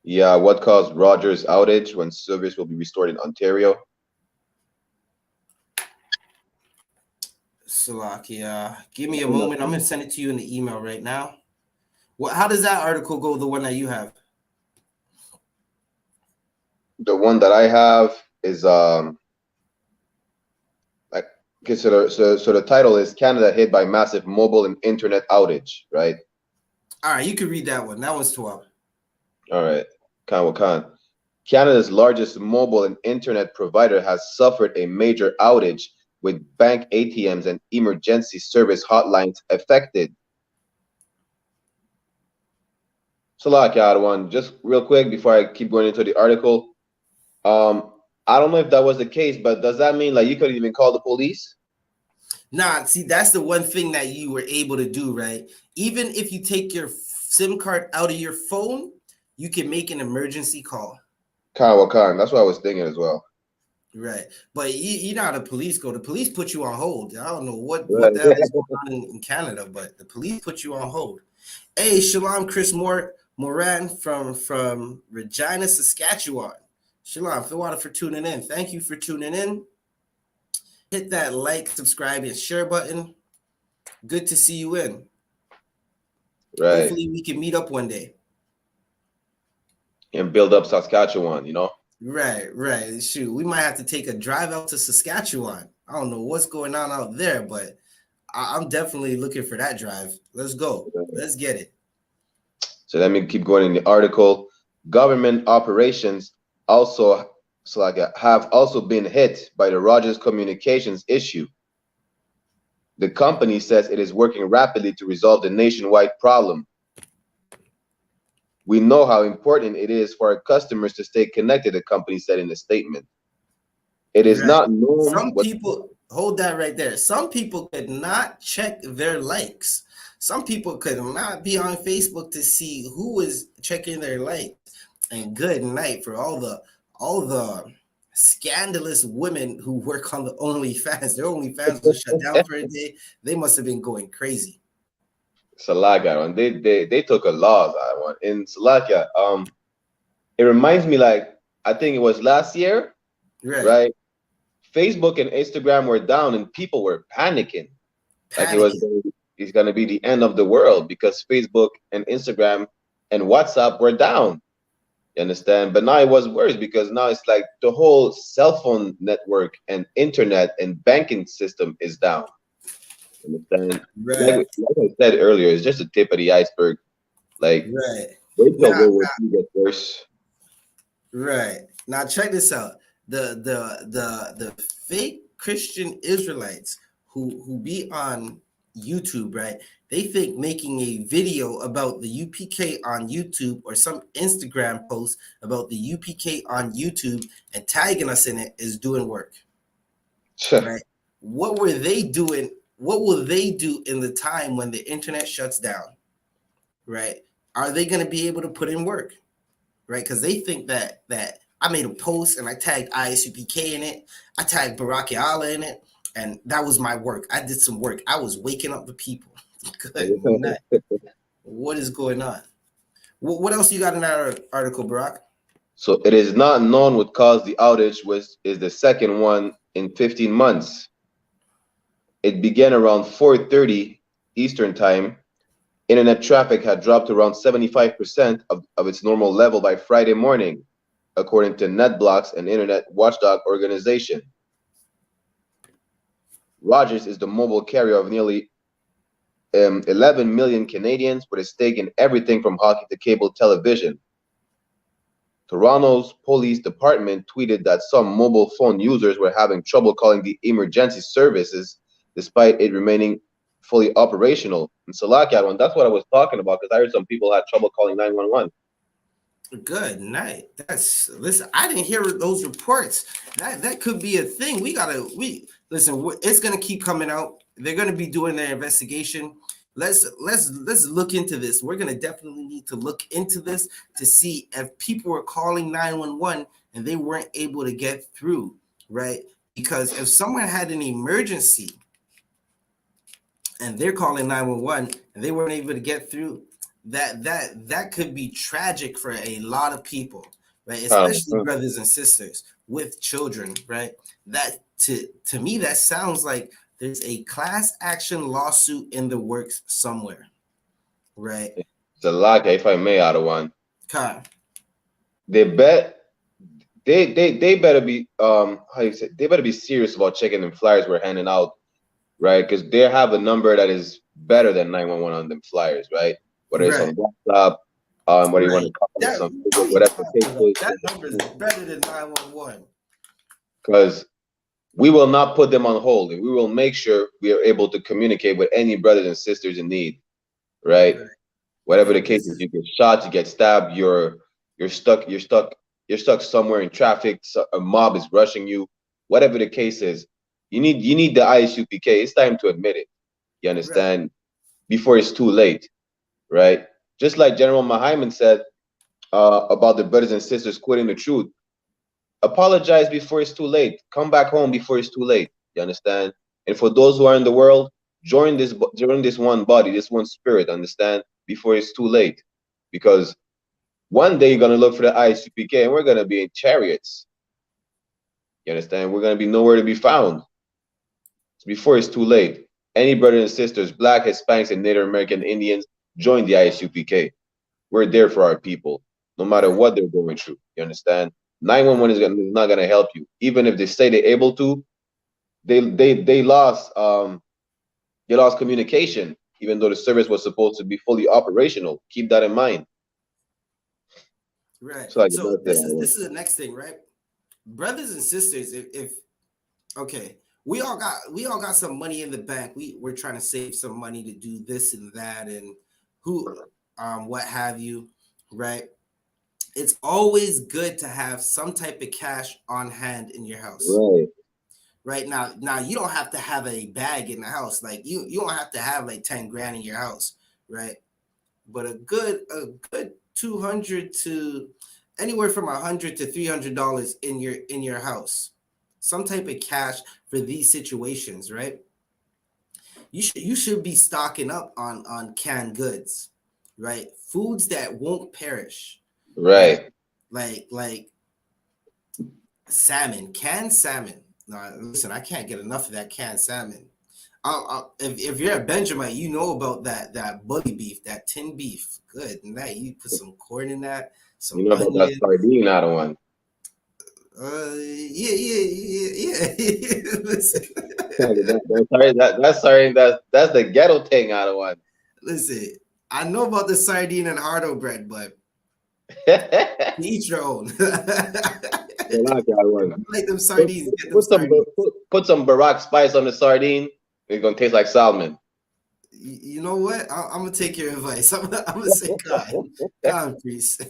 Yeah, what caused Rogers outage when service will be restored in Ontario? Salakia. Give me a moment. I'm gonna send it to you in the email right now. How does that article go? The one that you have? The one that I have is so the title is Canada hit by massive mobile and internet outage, right? All right, you can read that one. That one's 12. All right, Khan. Canada's largest mobile and internet provider has suffered a major outage with bank ATMs and emergency service hotlines affected. Salakia, one just real quick before I keep going into the article. I don't know if that was the case, but does that mean like you couldn't even call the police? Nah, see, that's the one thing that you were able to do, right? Even if you take your SIM card out of your phone, you can make an emergency call. Khan, that's what I was thinking as well. Right, but you know how the police go. The police put you on hold. I don't know what the hell is going on in Canada, but the police put you on hold. Hey, Shalom, Chris Moran from Regina, Saskatchewan. Shalom, Philwater for tuning in. Thank you for tuning in. Hit that like, subscribe, and share button. Good to see you in. Right. Hopefully we can meet up one day. And build up Saskatchewan, you know? Right. Shoot, we might have to take a drive out to Saskatchewan. I don't know what's going on out there, but I'm definitely looking for that drive. Let's go. Let's get it. So let me keep going in the article. Government operations have also been hit by the Rogers Communications issue. The company says it is working rapidly to resolve the nationwide problem. We know how important it is for our customers to stay connected, the company said in a statement. It is not known. Some people, hold that right there. Some people could not check their likes. Some people could not be on Facebook to see who is checking their likes. And good night for all the scandalous women who work on the OnlyFans. Their OnlyFans was shut down for a day. They must have been going crazy. Salakia, and they took a loss. In Salakia, it reminds me like I think it was last year, right? Facebook and Instagram were down, and people were panicking. Like it's gonna be the end of the world because Facebook and Instagram and WhatsApp were down. You understand? But now it was worse because now it's like the whole cell phone network and internet and banking system is down. Understand? Right. Like I said earlier, it's just the tip of the iceberg. Like, Right. wait till Now, World War II gets worse. right. Now check this out. The fake Christian Israelites who be on YouTube, right? They think making a video about the UPK on YouTube or some Instagram post about the UPK on YouTube and tagging us in it is doing work. Right? What were they doing? What will they do in the time when the internet shuts down? Right? Are they going to be able to put in work? Right? Because they think that I made a post and I tagged I.S.U.P.K in it. I tagged Barack Allah in it, and that was my work. I did some work. I was waking up the people. Good night. What is going on? What else you got in that article, Barack? So it is not known what caused the outage, is the second one in 15 months. It began around 4:30 Eastern time. Internet traffic had dropped around 75% of its normal level by Friday morning, according to NetBlocks, an internet watchdog organization. Rogers is the mobile carrier of nearly 11 million Canadians with a stake in everything from hockey to cable television. Toronto's police department tweeted that some mobile phone users were having trouble calling the emergency services despite it remaining fully operational. And Salakia, one, that's what I was talking about, because I heard some people had trouble calling 911. Good night. Listen, I didn't hear those reports. That could be a thing. Listen, it's gonna keep coming out. They're gonna be doing their investigation. Let's look into this. We're gonna definitely need to look into this to see if people were calling 911 and they weren't able to get through, right? Because if someone had an emergency and they're calling 911 and they weren't able to get through, that could be tragic for a lot of people, right? Especially brothers and sisters with children, right? That to me, that sounds like there's a class action lawsuit in the works somewhere, right? Salakia, if I may, out of one. Okay. They better be they better be serious about checking them flyers we're handing out, right? Because they have a number that is better than 911 on them flyers, right? Whether it's on WhatsApp, whether you want to call it something, whatever the case is. That number is better than 911. Because we will not put them on hold, and we will make sure we are able to communicate with any brothers and sisters in need, right? Whatever the case is, you get shot, you get stabbed, you're stuck somewhere in traffic, a mob is rushing you, whatever the case is, you need the I.S.U.P.K. It's time to admit it. You understand? Right. Before it's too late, right? Just like General Mahaiman said about the brothers and sisters quitting the truth. Apologize before it's too late. Come back home before it's too late. You understand? And for those who are in the world, join this one body, this one spirit. Understand? Before it's too late, because one day you're gonna look for the I.S.U.P.K. and we're gonna be in chariots. You understand? We're gonna be nowhere to be found. So before it's too late, any brothers and sisters, Black, Hispanics, and Native American Indians, join the I.S.U.P.K. We're there for our people, no matter what they're going through. You understand? 911 is not gonna help you, even if they say they're able to. They lost communication, even though the service was supposed to be fully operational. Keep that in mind. Right. So this is the next thing, right? Brothers and sisters, if okay, we all got some money in the bank. We're trying to save some money to do this and that and what have you, right? It's always good to have some type of cash on hand in your house. Right now you don't have to have a bag in the house. Like you don't have to have like 10 grand in your house, right? But a good 200 to anywhere from $100 to $300 in your house, some type of cash for these situations, right? You should be stocking up on canned goods, right? Foods that won't perish. Right. Like salmon, canned salmon. No, listen, I can't get enough of that canned salmon. If you're a Benjamin, you know about that bully beef, that tin beef. Good. And that you put some corn in that. Some about that sardine out of one. Yeah. Listen, That's the ghetto thing out of one. Listen, I know about the sardine and hardo bread, but each your own. Like them sardines, get them sardines. Put some Barack spice on the sardine. It's gonna taste like salmon. You know what? I'm gonna take your advice. I'm gonna say, God, priest.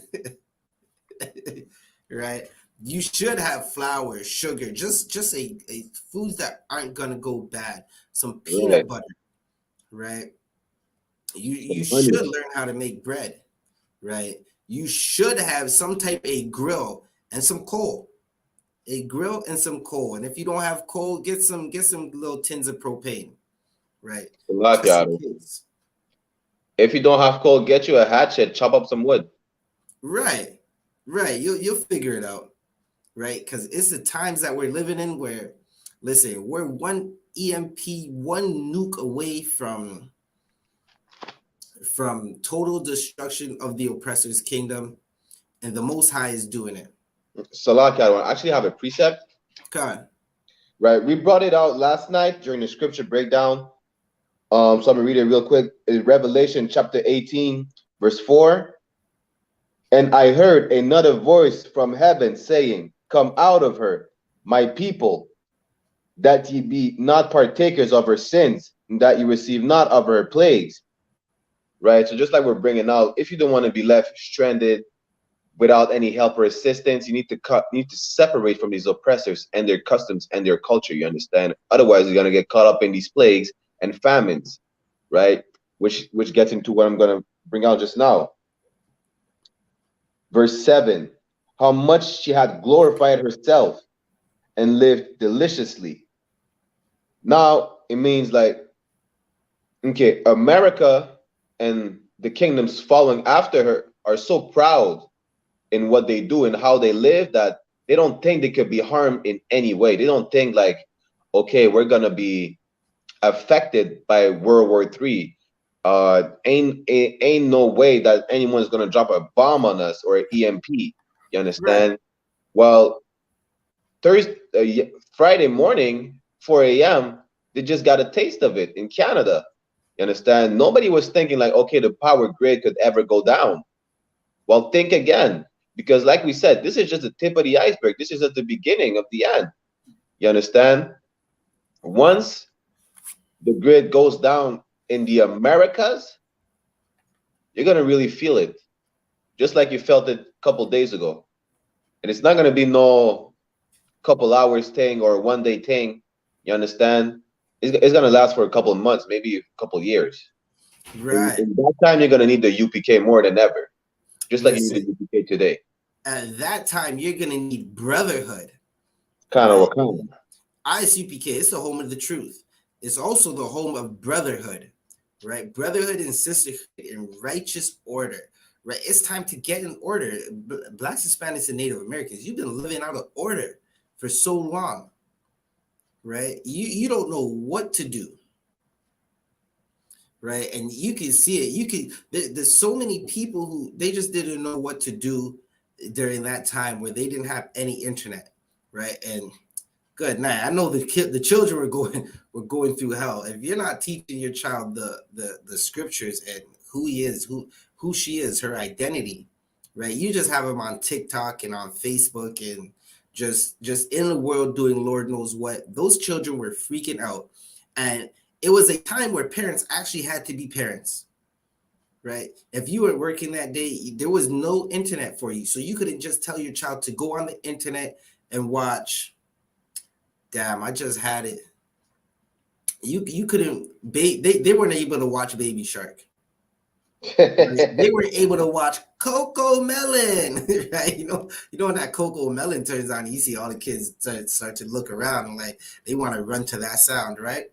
Right? You should have flour, sugar, just a foods that aren't gonna go bad. Some peanut butter, right? You should learn how to make bread, right? You should have some type of a grill and some coal. A grill and some coal. And if you don't have coal, get some little tins of propane, right? If you don't have coal, get you a hatchet, chop up some wood. Right. You'll figure it out, right? Because it's the times that we're living in where, listen, we're one EMP, one nuke away from total destruction of the oppressor's kingdom, and the Most High is doing it. Salaki, I actually have a precept. God. Right, we brought it out last night during the scripture breakdown. So I'm gonna read it real quick. In Revelation chapter 18, verse 4. And I heard another voice from heaven saying, "Come out of her, my people, that ye be not partakers of her sins, and that ye receive not of her plagues." Right. So just like we're bringing out, if you don't want to be left stranded without any help or assistance, you need to separate from these oppressors and their customs and their culture. You understand? Otherwise, you're gonna get caught up in these plagues and famines, right? Which gets into what I'm gonna bring out just now. Verse 7, how much she had glorified herself and lived deliciously. Now it means like, okay, America and the kingdoms following after her are so proud in what they do and how they live that they don't think they could be harmed in any way. They don't think like, okay, we're gonna be affected by World War III. Ain't no way that anyone's gonna drop a bomb on us or an EMP. You understand? Right. Well, Friday morning, 4 a.m., they just got a taste of it in Canada. You understand? Nobody was thinking like, okay, the power grid could ever go down. Well, think again, because like we said, this is just the tip of the iceberg. This is at the beginning of the end. You understand? Once the grid goes down in the Americas, you're going to really feel it, just like you felt it a couple days ago. And it's not going to be no couple hours thing or one day thing. You understand? It's going to last for a couple of months, maybe a couple of years. Right. In that time, you're going to need the UPK more than ever, just like you need the UPK today. At that time, you're going to need brotherhood. Kind of what kind? I.S.U.P.K, it's the home of the truth. It's also the home of brotherhood, right? Brotherhood and sisterhood in righteous order, right? It's time to get in order. Blacks, Hispanics, and Native Americans, you've been living out of order for so long, right? You don't know what to do, right? And you can see it. There's so many people who they just didn't know what to do during that time where they didn't have any internet, right? And good night. I know the children were going through hell. If you're not teaching your child the scriptures and who he is, who she is, her identity, right? You just have them on TikTok and on Facebook and just in the world doing Lord knows what. Those children were freaking out, and it was a time where parents actually had to be parents, right? If you were working that day, there was no internet for you, so you couldn't just tell your child to go on the internet and watch. Damn, I just had it. You couldn't. They weren't able to watch Baby Shark. They were able to watch Coco Melon, right? You know when that Coco Melon turns on, you see all the kids start to look around and like they want to run to that sound, right?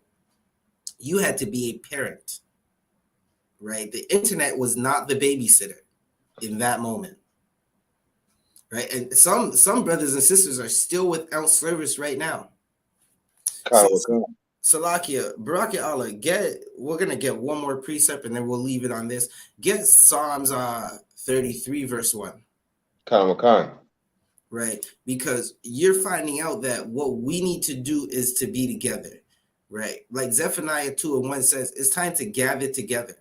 You had to be a parent, right? The internet was not the babysitter in that moment, right? And some brothers and sisters are still without service right now. Salakia, Baraka Allah, we're gonna get one more precept and then we'll leave it on this. Get Psalms 33 verse 1. Right, because you're finding out that what we need to do is to be together, right? Like Zephaniah 2:1 says, it's time to gather together,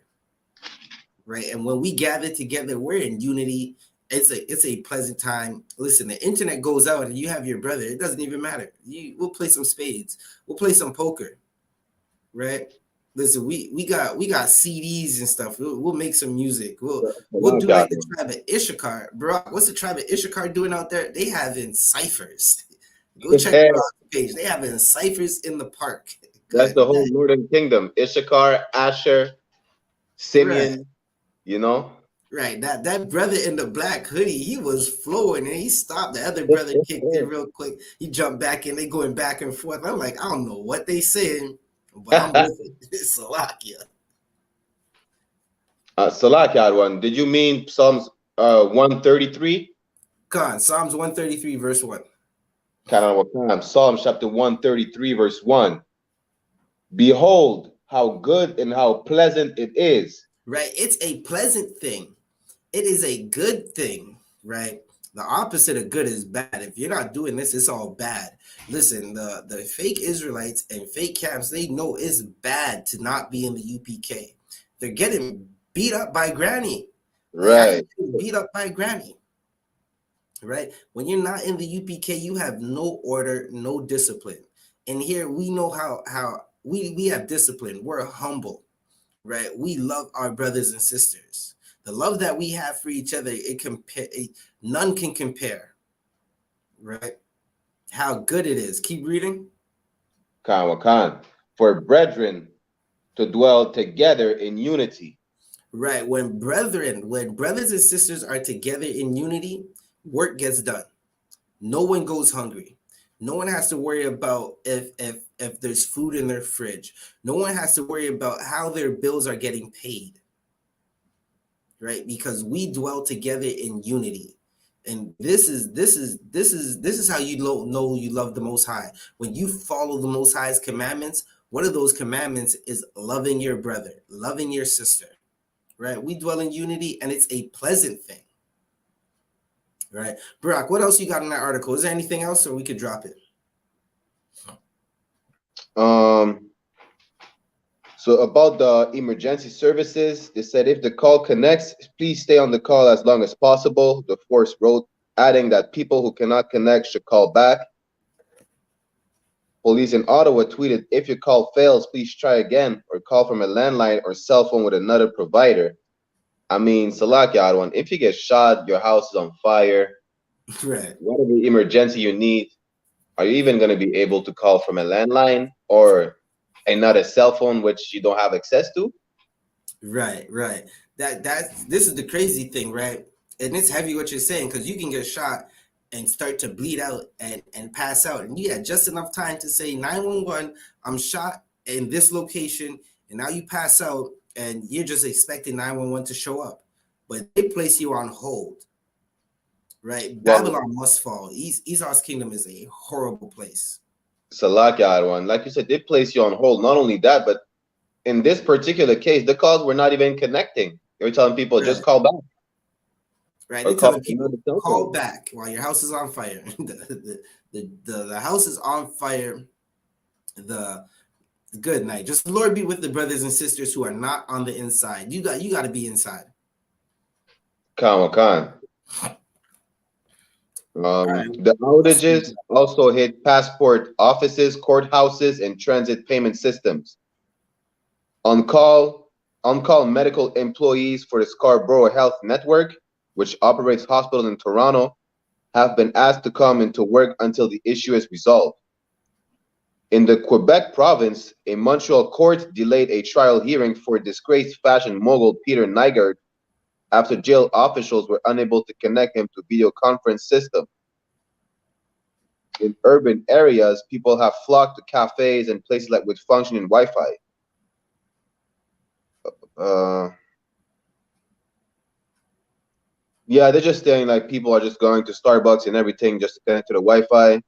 right? And when we gather together, we're in unity. It's a pleasant time. Listen, the internet goes out and you have your brother. It doesn't even matter. We'll play some spades. We'll play some poker, right? Listen, we got CDs and stuff. We'll make some music. We'll do like the tribe of Issachar. Bro, what's the tribe of Issachar doing out there? They having ciphers. Go check Brock's page. They having ciphers in the park. That's the whole northern kingdom. Issachar, Asher, Simeon, right. You know? Right. That brother in the black hoodie, he was flowing and he stopped. The other brother kicked it real quick. He jumped back in. They going back and forth. I'm like, I don't know what they saying, but I'm with it. It's Salakia. Salakia one. Did you mean Psalms 133? Khan, Psalms 133, verse 1. Psalms chapter 133, verse 1. Behold, how good and how pleasant it is. Right. It's a pleasant thing. It is a good thing, right? The opposite of good is bad. If you're not doing this, it's all bad. Listen, the fake Israelites and fake camps, they know it's bad to not be in the UPK. They're getting beat up by granny. Right. Beat up by granny. Right? When you're not in the UPK, you have no order, no discipline. And here we know how we have discipline. We're humble, right? We love our brothers and sisters. The love that we have for each other, none can compare, right? How good it is. Keep reading. Khan. For brethren to dwell together in unity. Right. When brothers and sisters are together in unity, work gets done. No one goes hungry. No one has to worry about if there's food in their fridge. No one has to worry about how their bills are getting paid. Right? Because we dwell together in unity. And this is how you know you love the Most High. When you follow the Most High's commandments, one of those commandments is loving your brother, loving your sister. Right? We dwell in unity, and it's a pleasant thing. Right? Barack, what else you got in that article? Is there anything else, or we could drop it? So about the emergency services, they said if the call connects, please stay on the call as long as possible. The force wrote, adding that people who cannot connect should call back. Police in Ottawa tweeted, if your call fails, please try again or call from a landline or cell phone with another provider. I mean, Salakia one, if you get shot, your house is on fire, right? Whatever emergency you need, are you even going to be able to call from a landline or another cell phone which you don't have access to? Right. This is the crazy thing, right? And it's heavy what you're saying, because you can get shot and start to bleed out and pass out, and you had just enough time to say 911, I'm shot in this location, and now you pass out and you're just expecting 911 to show up, but they place you on hold. Right? Babylon must fall. Esau's kingdom is a horrible place. Salakia one, like you said, they place you on hold. Not only that, but in this particular case, the calls were not even connecting. They were telling people just call back. Right? They're telling people call back while your house is on fire. the house is on fire. The good night. Just the Lord be with the brothers and sisters who are not on the inside. You got to be inside. Khan. The outages also hit passport offices, courthouses, and transit payment systems. On-call medical employees for the Scarborough Health Network, which operates hospitals in Toronto, have been asked to come into work until the issue is resolved. In the Quebec province, a Montreal court delayed a trial hearing for disgraced fashion mogul Peter Nygaard after jail officials were unable to connect him to video conference system. In urban areas, people have flocked to cafes and places like with functioning Wi-Fi. Yeah, they're just saying like people are just going to Starbucks and everything just to connect to the Wi-Fi.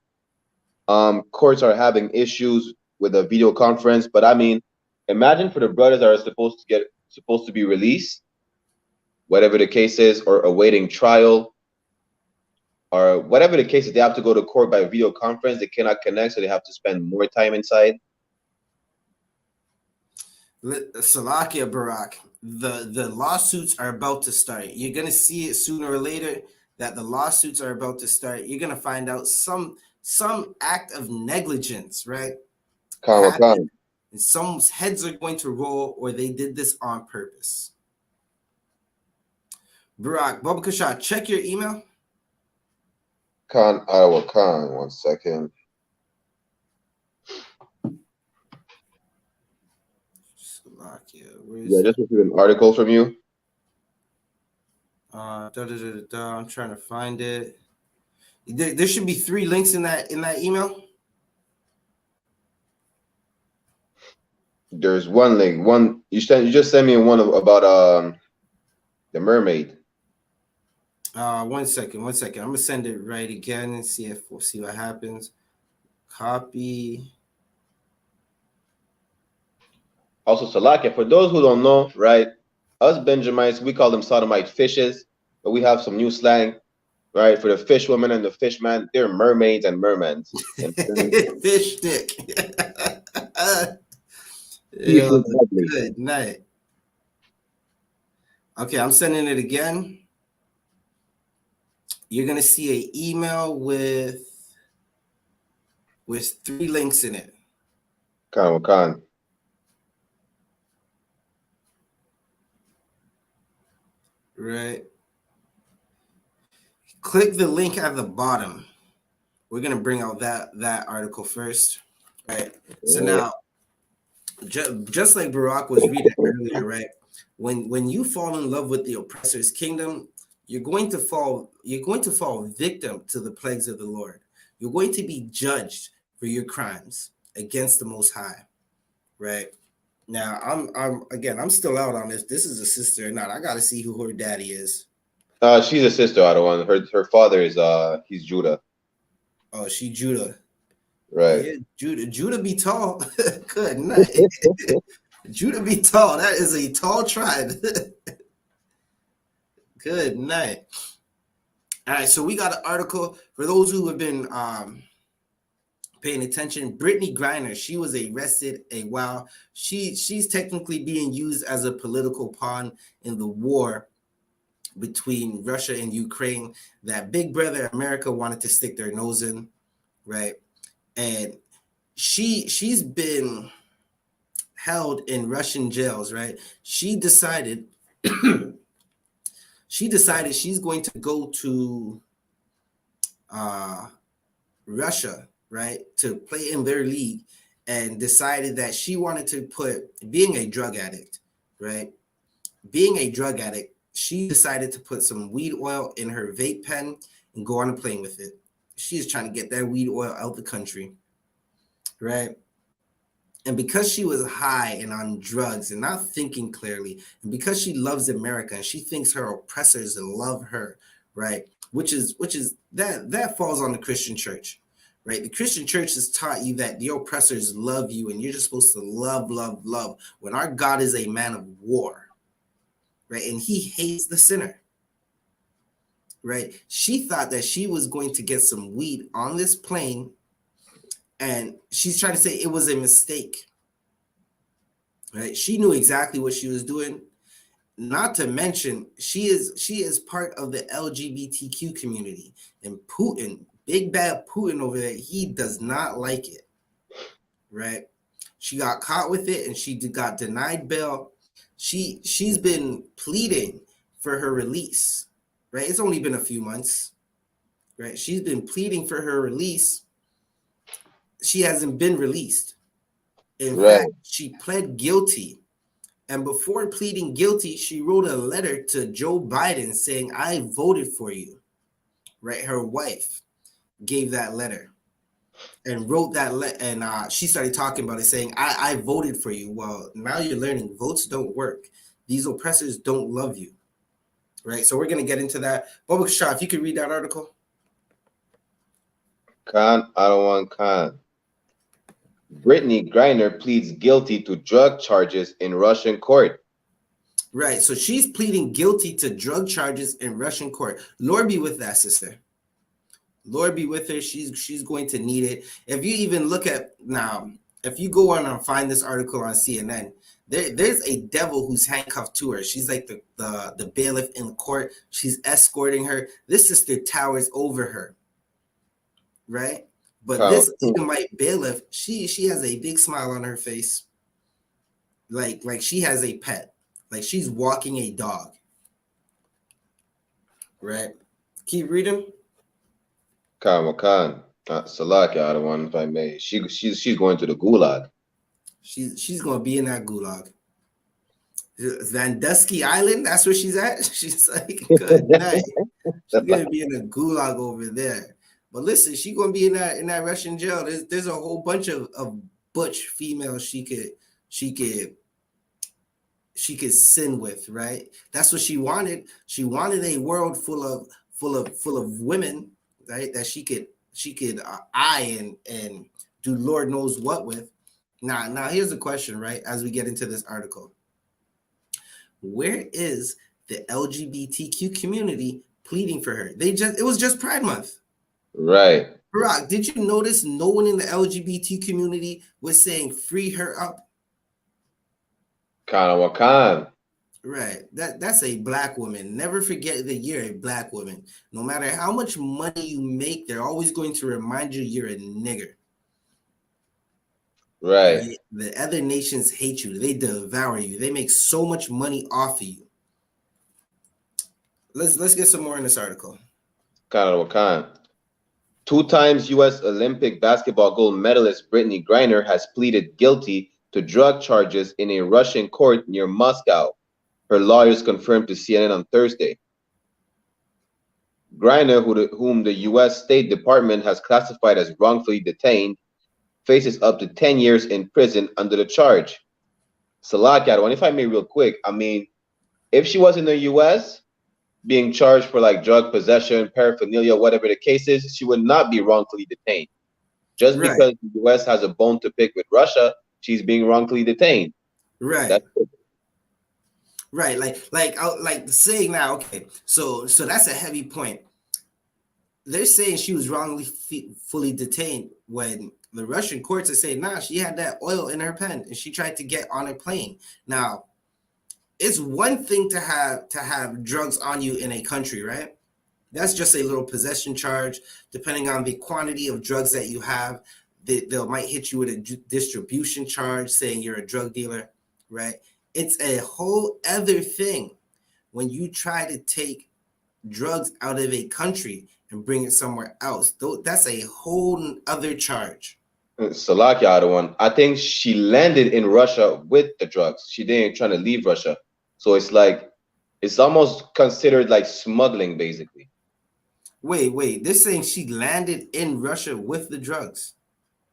Courts are having issues with a video conference, but I mean, imagine for the brothers that are supposed to be released, whatever the case is, or awaiting trial, or whatever the case is, they have to go to court by video conference. They cannot connect, so they have to spend more time inside. Salakia Barak, the lawsuits are about to start. You're gonna see it sooner or later that the lawsuits are about to start. You're gonna find out some act of negligence, right? Happened, and someone's heads are going to roll, or they did this on purpose. Barak, Baba Kasha, check your email. Khan, Iowa Khan, 1 second. Yeah, just received an article from you. I'm trying to find it. There should be 3 links in that email. There's one link. One you just sent me one about the mermaid. 1 second. I'm gonna send it right again and see if we'll see what happens. Copy. Also, Salakia, for those who don't know, right? Us Benjamites, we call them sodomite fishes, but we have some new slang, right? For the fish woman and the fish man, they're mermaids and mermans. Fish stick. Good night. Okay, I'm sending it again. You're gonna see an email with 3 links in it. Khan. Right. Click the link at the bottom. We're gonna bring out that article first, right? So now, just like Barak was reading earlier, right? When you fall in love with the oppressor's kingdom, you're going to fall victim to the plagues of the Lord. You're going to be judged for your crimes against the Most High, right? Now, I'm still out on this. This is a sister or not. I gotta see who her daddy is. She's a sister out of one. Her father is he's Judah. Oh, she Judah. Right. Yeah, Judah be tall. Good night. Judah be tall. That is a tall tribe. Good night. All right, so we got an article for those who have been paying attention. Brittany Griner, she was arrested a while. She's technically being used as a political pawn in the war between Russia and Ukraine that Big Brother America wanted to stick their nose in, right? And she's been held in Russian jails, right? She decided she's going to go to Russia, right, to play in their league, and decided that she wanted to being a drug addict, she decided to put some weed oil in her vape pen and go on a plane with it. She's trying to get that weed oil out the country, right? And because she was high and on drugs and not thinking clearly, and because she loves America and she thinks her oppressors love her, right? Which is that falls on the Christian church, right? The Christian church has taught you that the oppressors love you and you're just supposed to love, love, love. When our God is a man of war, right? And he hates the sinner, right? She thought that she was going to get some weed on this plane, and she's trying to say it was a mistake, right? She knew exactly what she was doing. Not to mention, she is part of the LGBTQ community, and Putin, big bad Putin over there, he does not like it, right? She got caught with it, and she got denied bail. She's been pleading for her release, right? It's only been a few months, right? She's been pleading for her release. She hasn't been released. In fact, she pled guilty. And before pleading guilty, she wrote a letter to Joe Biden saying, I voted for you, right? Her wife gave that letter and wrote that letter. And she started talking about it, saying, I voted for you. Well, now you're learning votes don't work. These oppressors don't love you, right? So we're going to get into that. Baba Shah, if you could read that article. Khan, I don't want Khan. Brittany Griner pleads guilty to drug charges in Russian court. Right. So she's pleading guilty to drug charges in Russian court. Lord be with that sister. Lord be with her. She's going to need it. If you even look at now, if you go on and find this article on CNN, There's a devil who's handcuffed to her. She's like the bailiff in court. She's escorting her. This sister towers over her, right? But this Edomite bailiff, she has a big smile on her face, like she has a pet, like she's walking a dog, right? Keep reading. Khan. Salaki, I don't want if I may. She's going to the gulag. She's gonna be in that gulag. Vandusky Island, that's where she's at. She's like, good night. She's gonna be in a gulag over there. But listen, she's gonna be in that Russian jail. There's a whole bunch of butch females she could sin with, right? That's what she wanted. She wanted a world full of women, right? That she could eye and do Lord knows what with. Now here's the question, right? As we get into this article, where is the LGBTQ community pleading for her? It was just Pride Month. Right. Barack, did you notice no one in the LGBT community was saying free her up? Khan. Right. That's a black woman. Never forget that you're a black woman. No matter how much money you make, they're always going to remind you you're a nigger. Right. The other nations hate you. They devour you. They make so much money off of you. Let's get some more in this article. Khan. 2 times U.S. Olympic basketball gold medalist Brittany Griner has pleaded guilty to drug charges in a Russian court near Moscow. Her lawyers confirmed to CNN on Thursday. Griner, whom the U.S. State Department has classified as wrongfully detained, faces up to 10 years in prison under the charge. Salak, if I may real quick, I mean, if she was in the U.S. being charged for like drug possession, paraphernalia, whatever the case is, she would not be wrongfully detained. Just because the U.S. has a bone to pick with Russia, she's being wrongfully detained. Right. That's right. Like saying now, okay, so that's a heavy point. They're saying she was wrongly fully detained when the Russian courts are saying, nah, she had that oil in her pen and she tried to get on a plane. Now, it's one thing to have drugs on you in a country, right? That's just a little possession charge. Depending on the quantity of drugs that you have, they might hit you with a distribution charge saying you're a drug dealer, right? It's a whole other thing when you try to take drugs out of a country and bring it somewhere else. That's a whole other charge. Salakia, I think she landed in Russia with the drugs. She didn't try to leave Russia. So it's like, it's almost considered like smuggling, basically. Wait. They're saying she landed in Russia with the drugs.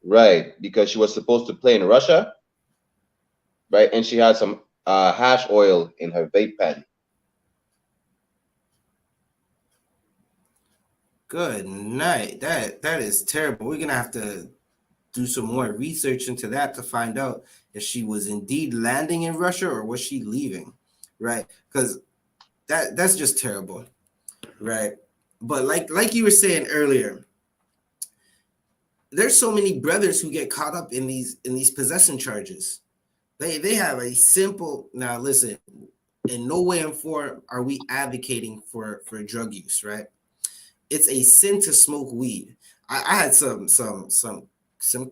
Right, because she was supposed to play in Russia, right? And she had some hash oil in her vape pen. Good night. That is terrible. We're gonna have to do some more research into that to find out if she was indeed landing in Russia or was she leaving, right? Because that's just terrible, right? But like you were saying earlier, there's so many brothers who get caught up in these possession charges. They have a simple, now listen, in no way and form are we advocating for drug use, right? It's a sin to smoke weed. I had some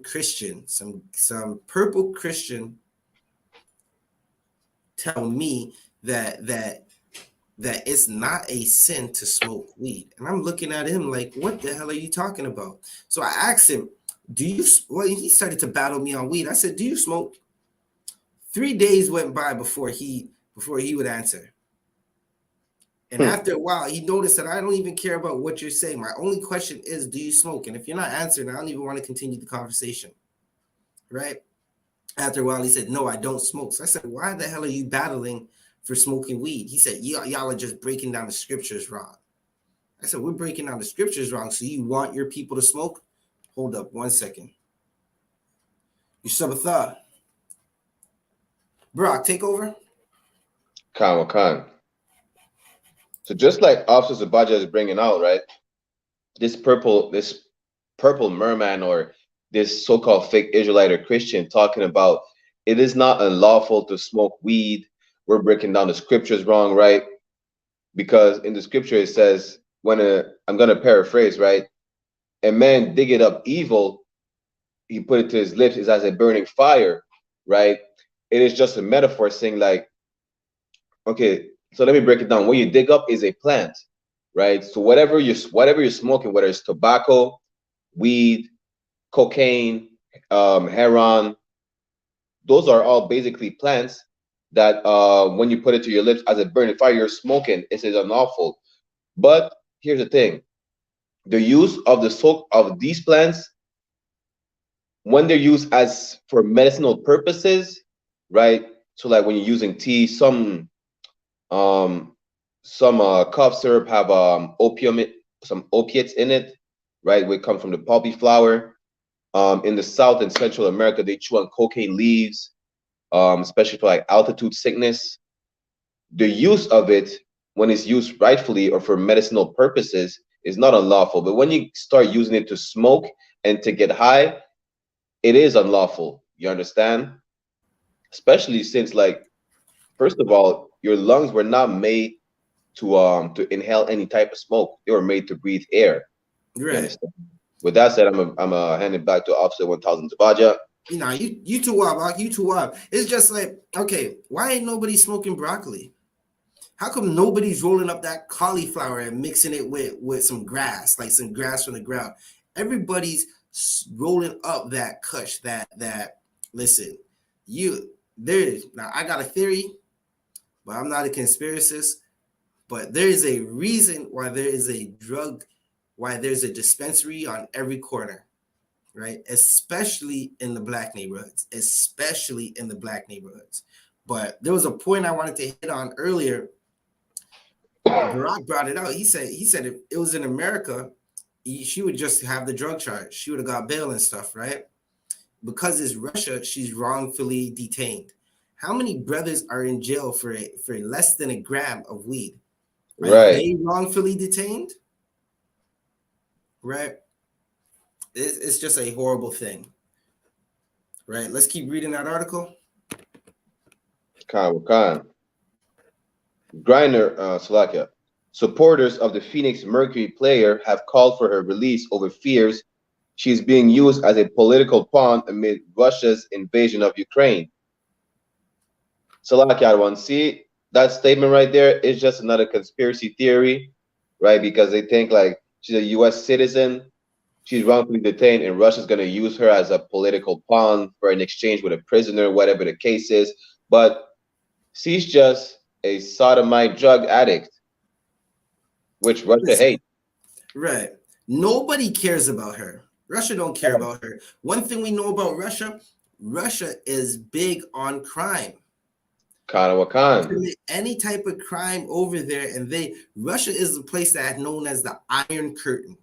Christian, some purple Christian tell me that it's not a sin to smoke weed. And I'm looking at him like, what the hell are you talking about? So I asked him, he started to battle me on weed. I said, do you smoke? 3 days went by before he would answer. And after a while, he noticed that I don't even care about what you're saying. My only question is, do you smoke? And if you're not answering, I don't even want to continue the conversation, right? After a while, he said, no, I don't smoke. So I said, why the hell are you battling for smoking weed? He said, y'all are just breaking down the scriptures wrong. I said, we're breaking down the scriptures wrong. So you want your people to smoke? Hold up 1 second. You Shabbatha. Brock, take over. Khan. So just like Officer Sabaja is bringing out, right? This purple merman or this so-called fake Israelite or Christian talking about it is not unlawful to smoke weed. We're breaking down the scriptures wrong, right? Because in the scripture it says, I'm gonna paraphrase, right? A man diggeth up evil, he put it to his lips, is as a burning fire, right? It is just a metaphor saying like, okay, so let me break it down. What you dig up is a plant, right? So whatever you're smoking, whether it's tobacco, weed, cocaine, heroin, those are all basically plants that when you put it to your lips as a burning fire, you're smoking. It is unlawful. But here's the thing: the use of the smoke of these plants, when they're used as for medicinal purposes, right? So like when you're using tea, some cough syrup have some opiates in it, right? Which come from the poppy flower. In the South and Central America, they chew on cocaine leaves, especially for like altitude sickness. The use of it, when it's used rightfully or for medicinal purposes, is not unlawful. But when you start using it to smoke and to get high, it is unlawful. You understand? Especially since, like, first of all, your lungs were not made to inhale any type of smoke. They were made to breathe air. You Right. understand? With that said, I'm hand it back to Officer 1000 Tabaja. You know, you too wild, you too wild. It's just like, okay, why ain't nobody smoking broccoli? How come nobody's rolling up that cauliflower and mixing it with some grass, like some grass from the ground? Everybody's rolling up that kush, that listen, now I got a theory, but I'm not a conspiracist, but there is a reason why there is a why there's a dispensary on every corner, right? Especially in the black neighborhoods, But there was a point I wanted to hit on earlier. Barack brought it out. He said if it was in America, she would just have the drug charge. She would have got bail and stuff, right? Because it's Russia, she's wrongfully detained. How many brothers are in jail for less than a gram of weed? Are they wrongfully detained? Right? It's just a horrible thing. Right? Let's keep reading that article. Griner, Slovakia. Supporters of the Phoenix Mercury player have called for her release over fears she's being used as a political pawn amid Russia's invasion of Ukraine. Slovakia, one, see that statement right there is just another conspiracy theory, right? Because they think like she's a U.S. citizen, she's wrongfully detained, and Russia's going to use her as a political pawn for an exchange with a prisoner, whatever the case is. But she's just a sodomite drug addict, which Russia hates. Right. Nobody cares about her. Russia don't care about her. One thing we know about Russia is big on crime. Any type of crime over there, and Russia is the place that is known as the Iron Curtain,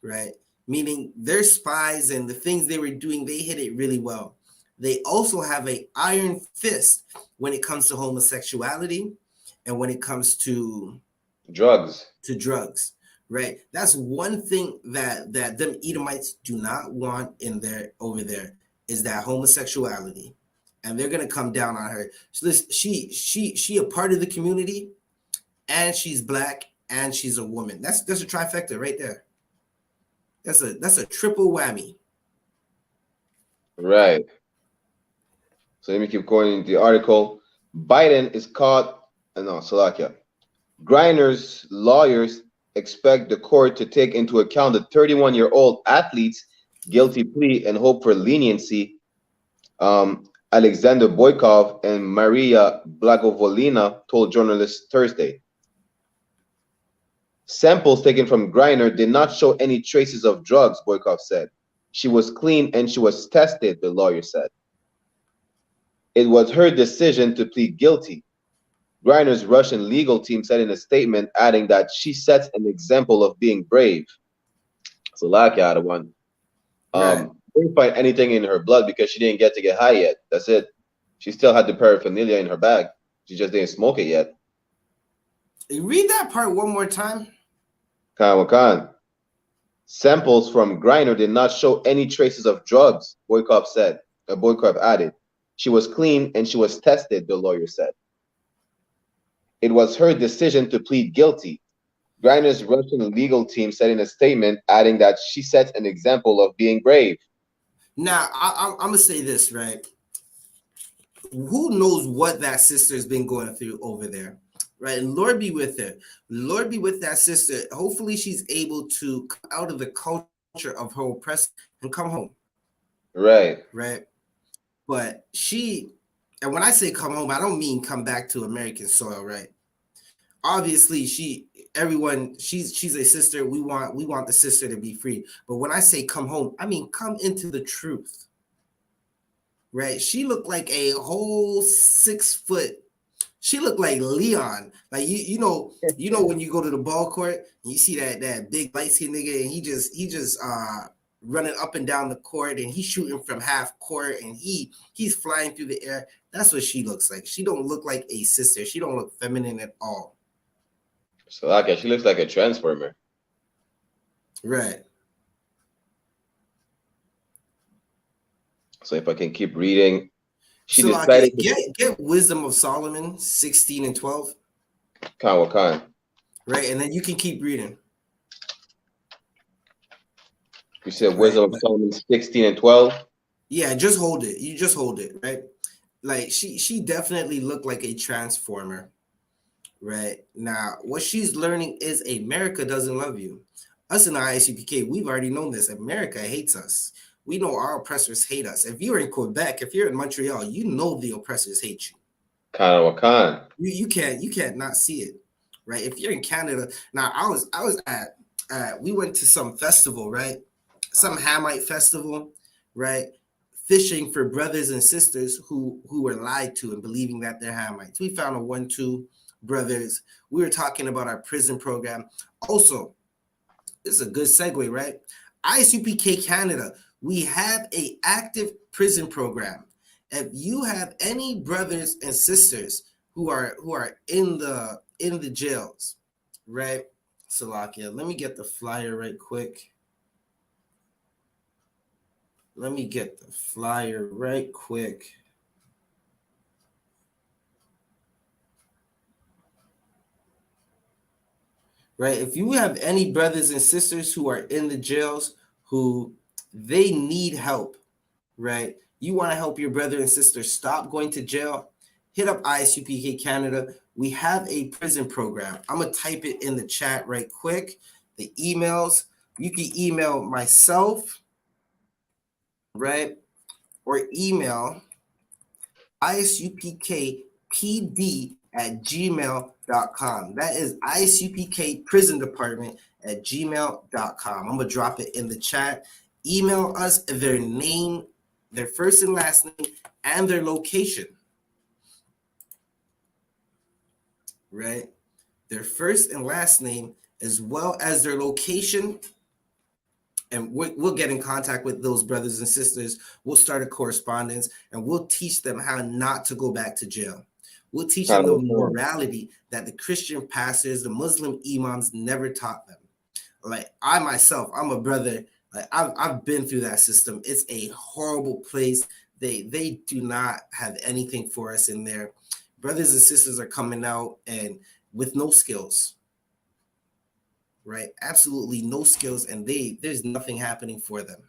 right? Meaning their spies and the things they were doing, they hit it really well. They also have an iron fist when it comes to homosexuality and when it comes to drugs. Right? That's one thing that them Edomites do not want over there is that homosexuality. And they're gonna come down on her. So she a part of the community, and she's black, and she's a woman. That's a trifecta right there. That's a triple whammy. Right. So let me keep going into the article. Biden is caught. Slovakia. Griner's lawyers expect the court to take into account the 31-year-old athlete's guilty plea and hope for leniency. Alexander Boykov and Maria Blagovolina told journalists Thursday. Samples taken from Griner did not show any traces of drugs, Boykov said. She was clean and she was tested, the lawyer said. It was her decision to plead guilty. Griner's Russian legal team said in a statement, adding that she sets an example of being brave. So lucky out of one. Didn't find anything in her blood because she didn't get to get high yet. That's it. She still had the paraphernalia in her bag. She just didn't smoke it yet. Read that part one more time. Samples from Griner did not show any traces of drugs, Boykov said. Boykov added. She was clean and she was tested, the lawyer said. It was her decision to plead guilty. Griner's Russian legal team said in a statement, adding that she sets an example of being brave. Now, I'm going to say this, right? Who knows what that sister's been going through over there, right? And Lord be with her. Lord be with that sister. Hopefully she's able to come out of the culture of her oppressor and come home. Right. Right. But and when I say come home, I don't mean come back to American soil, right? Obviously, she's a sister. We want the sister to be free. But when I say come home, I mean come into the truth. Right? She looked like a whole 6 foot. She looked like Leon. Like you know when you go to the ball court and you see that big light skinned nigga and he just running up and down the court and he's shooting from half court and he's flying through the air. That's what she looks like. She don't look like a sister. She don't look feminine at all. So okay, she looks like a transformer. Right. So if I can keep reading, she so decided get Wisdom of Solomon 16 and 12. Khan. Right, and then you can keep reading. You said Wisdom of Solomon 16 and 12. Yeah, just hold it. You just hold it, right? Like she definitely looked like a transformer. Right now, what she's learning is America doesn't love you. Us in the I.S.U.P.K, we've already known this. America hates us. We know our oppressors hate us. If you're in Quebec, if you're in Montreal, you know the oppressors hate you. Khan. You can't not see it, right? If you're in Canada, now I was at we went to some festival, right? Some Hamite festival, right? Fishing for brothers and sisters who were lied to and believing that they're Hamites. We found a 1-2 brothers. We were talking about our prison program. Also, this is a good segue, right? I.S.U.P.K Canada, we have an active prison program. If you have any brothers and sisters who are in the jails, right? Salakia, let me get the flyer right quick. Right, if you have any brothers and sisters who are in the jails who they need help, right? You want to help your brother and sister stop going to jail, hit up I.S.U.P.K Canada. We have a prison program. I'm going to type it in the chat right quick. The emails, you can email myself, right? Or email isupkpd@gmail.com. That is ISUPK Prison Department at gmail.com. I'm going to drop it in the chat. Email us their name, their first and last name, and their location. Right? Their first and last name, as well as their location. And we'll get in contact with those brothers and sisters. We'll start a correspondence and we'll teach them how not to go back to jail. We'll teach them the morality that the Christian pastors, the Muslim imams never taught them. Like I myself, I'm a brother. Like I've been through that system. It's a horrible place. They do not have anything for us in there. Brothers and sisters are coming out and with no skills. Right? Absolutely no skills, and there's nothing happening for them.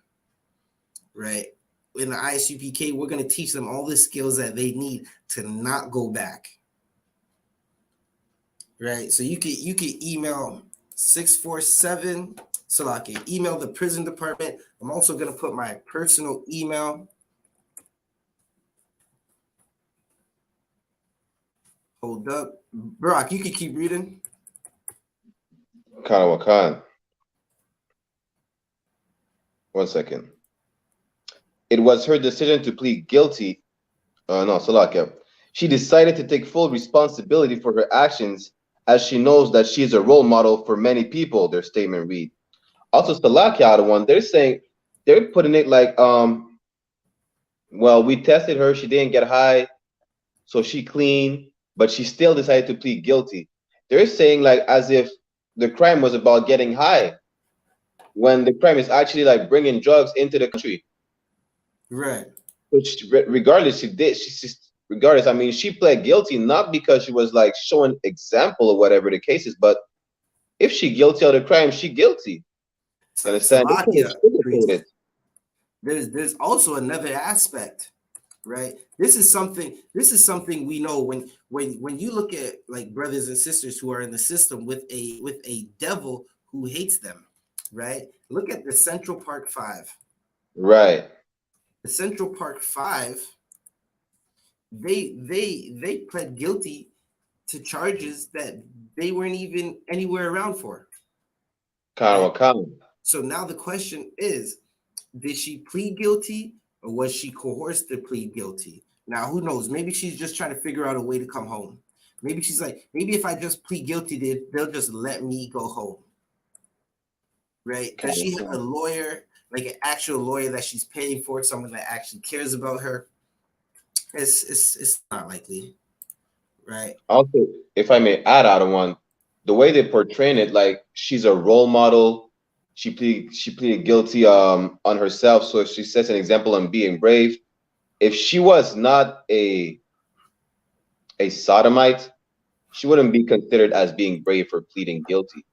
Right? In the I.S.U.P.K, we're going to teach them all the skills that they need to not go back. Right? So you can email 647 Salaki, email the prison department. I'm also going to put my personal email. Hold up. Brock, you can keep reading. Khan. 1 second. It was her decision to plead guilty. Salakia. She decided to take full responsibility for her actions as she knows that she is a role model for many people, their statement read. Also, Salakia, the one, they're putting it like, well, we tested her, she didn't get high, so she clean, but she still decided to plead guilty. They're saying like as if the crime was about getting high when the crime is actually like bringing drugs into the country. Right. regardless, regardless. I mean, she pled guilty not because she was like showing example or whatever the case is, but if she guilty of the crime, she guilty. You understand? They couldn't Salakia, sugarcoat it. there's also another aspect, right? This is something we know when you look at like brothers and sisters who are in the system with a devil who hates them, right? Look at the Central Park 5. Right. The Central Park 5, they pled guilty to charges that they weren't even anywhere around for. So now the question is, did she plead guilty or was she coerced to plead guilty? Now, who knows? Maybe she's just trying to figure out a way to come home. Maybe she's like, maybe if I just plead guilty, they'll just let me go home. Right? Does she have a lawyer, like an actual lawyer that she's paying for, someone that actually cares about her? It's not likely. Right. Also, if I may add out one, the way they portray it, like she's a role model. She pleaded guilty on herself, so she sets an example on being brave. If she was not a sodomite, she wouldn't be considered as being brave for pleading guilty.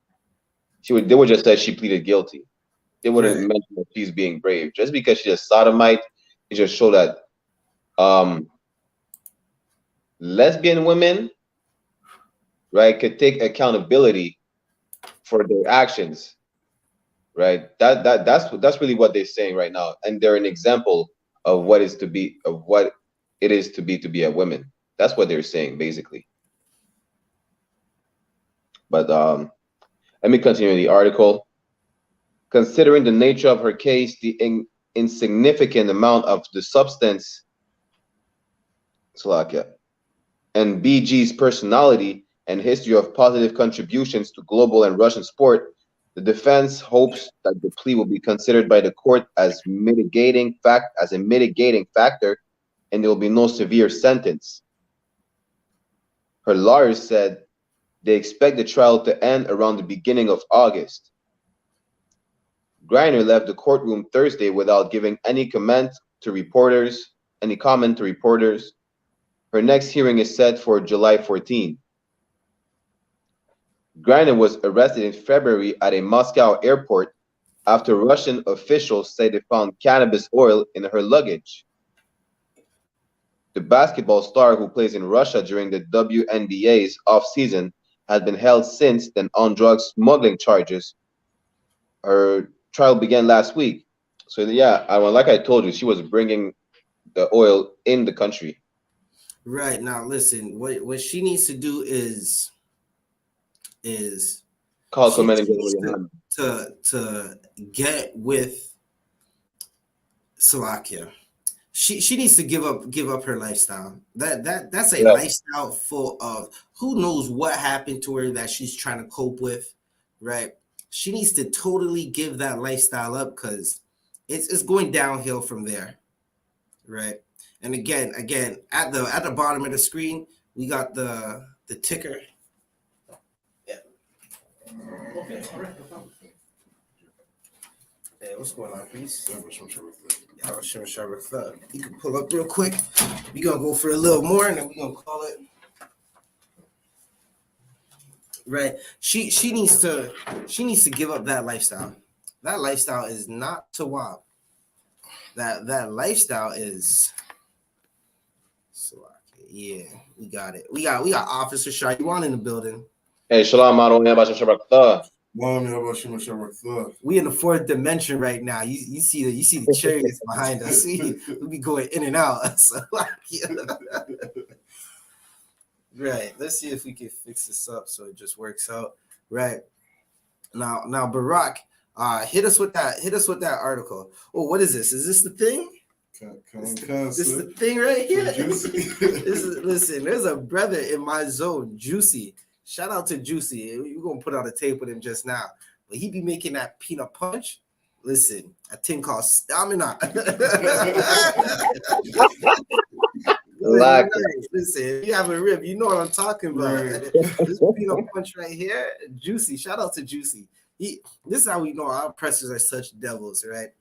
They would just say she pleaded guilty. They wouldn't mention that she's being brave. Just because she's a sodomite, it just show that lesbian women, right, could take accountability for their actions. Right, that's really what they're saying right now, and they're an example of what it is to be a woman. That's what they're saying basically. But let me continue the article. Considering the nature of her case, the insignificant amount of the substance, and BG's personality and history of positive contributions to global and Russian sport, the defense hopes that the plea will be considered by the court as a mitigating factor, and there will be no severe sentence. Her lawyers said they expect the trial to end around the beginning of August. Griner left the courtroom Thursday without giving any comment to reporters. Her next hearing is set for July 14. Griner was arrested in February at a Moscow airport after Russian officials say they found cannabis oil in her luggage. The basketball star, who plays in Russia during the WNBA's off-season, has been held since then on drug smuggling charges. Her trial began last week. So yeah, like I told you, she was bringing the oil in the country. Right. Now listen, what she needs to do is call to get with Slovakia. She needs to give up her lifestyle. That's a lifestyle full of who knows what happened to her that she's trying to cope with, right? She needs to totally give that lifestyle up because it's going downhill from there, right? And again, at the bottom of the screen, we got the ticker. Okay, all right. Hey, what's going on, please? You can pull up real quick. We're gonna go for a little more, and then we're gonna call it. Right. She needs to give up that lifestyle. That lifestyle is not Tawab. That lifestyle is. Yeah, we got it. We got Officer Shaywan in the building. Hey, Shalom, we in the fourth dimension right now. You see the chariots behind us. We be going in and out. So, right. Let's see if we can fix this up so it just works out. Right. Now Barak, hit us with that article. Oh, what is this? Is this the thing? This is the thing right here. Listen, there's a brother in my zone, Juicy. Shout out to Juicy. We're going to put out a tape with him just now. But he be making that peanut punch. Listen, a thing called stamina. Listen, you have a rib. You know what I'm talking about. This peanut punch right here, Juicy. Shout out to Juicy. This is how we know our oppressors are such devils, right?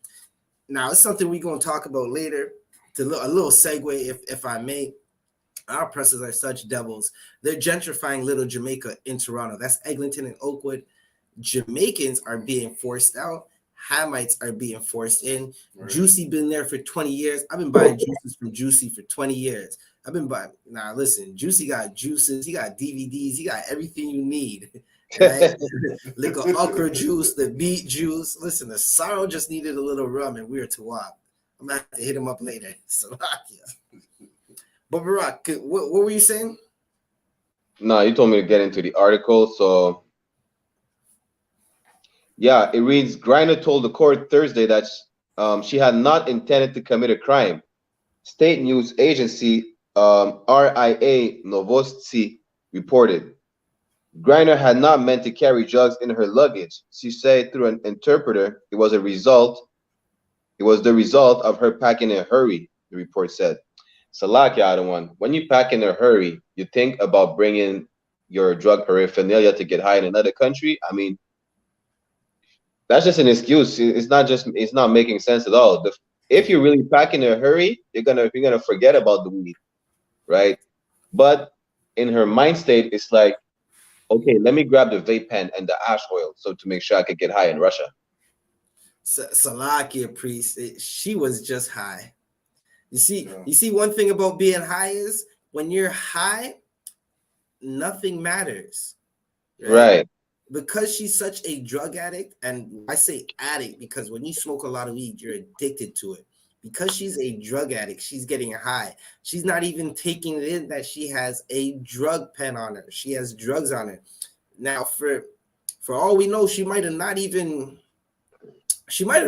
Now, it's something we're going to talk about later a little segue, if I may. Our oppressors are such devils. They're gentrifying Little Jamaica in Toronto. That's Eglinton and Oakwood. Jamaicans are being forced out. Hamites are being forced in. Right. Juicy been there for 20 years. I've been buying juices from Juicy for 20 years. I've been buying. Now listen, Juicy got juices. He got DVDs. He got everything you need. Right? Liquor okra juice, the beet juice. Listen, the sorrow just needed a little rum, and we were to wop. I'm gonna have to hit him up later. Salakia. But Barack, what were you saying? No, you told me to get into the article. So, yeah, it reads, Griner told the court Thursday that she had not intended to commit a crime. State news agency RIA Novosti reported. Griner had not meant to carry drugs in her luggage. She said through an interpreter it was the result of her packing in a hurry, the report said. Salakia, Adawan, when you pack in a hurry, you think about bringing your drug paraphernalia to get high in another country. I mean, that's just an excuse. It's not making sense at all. If you really pack in a hurry, you're gonna forget about the weed, right? But in her mind state, it's like, okay, let me grab the vape pen and the ash oil so to make sure I could get high in Russia. Salakia, priest, she was just high. You see, one thing about being high is when you're high, nothing matters. Right. Because she's such a drug addict, and I say addict because when you smoke a lot of weed, you're addicted to it. Because she's a drug addict, she's getting high. She's not even taking it in that she has a drug pen on her. She has drugs on her. Now, for all we know, she might have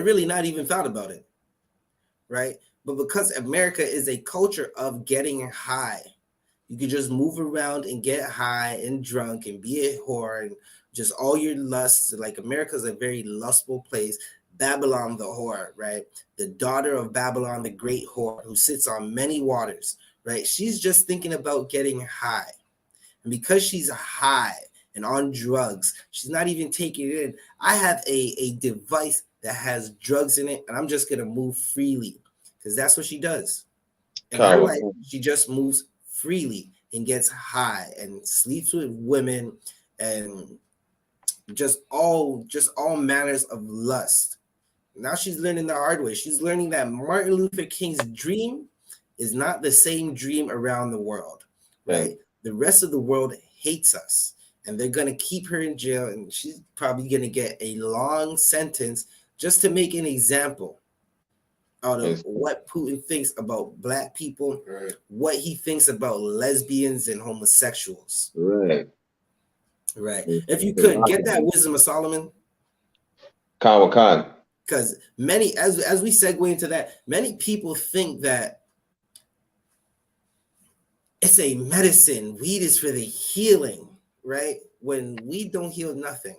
really not even thought about it, right? But because America is a culture of getting high, you can just move around and get high and drunk and be a whore and just all your lusts. Like America is a very lustful place. Babylon the whore, right? The daughter of Babylon, the great whore, who sits on many waters, right? She's just thinking about getting high. And because she's high and on drugs, she's not even taking it in. I have a device that has drugs in it, and I'm just going to move freely. Because that's what she does. In her life, she just moves freely and gets high and sleeps with women and just all manners of lust. Now she's learning the hard way. She's learning that Martin Luther King's dream is not the same dream around the world, right? The rest of the world hates us, and they're going to keep her in jail, and she's probably going to get a long sentence just to make an example out of what Putin thinks about black people, what he thinks about lesbians and homosexuals. Right. If you could get that wisdom of Solomon. Khan. Because many, as we segue into that, many people think that it's a medicine. Weed is for the healing, right? When weed don't heal nothing.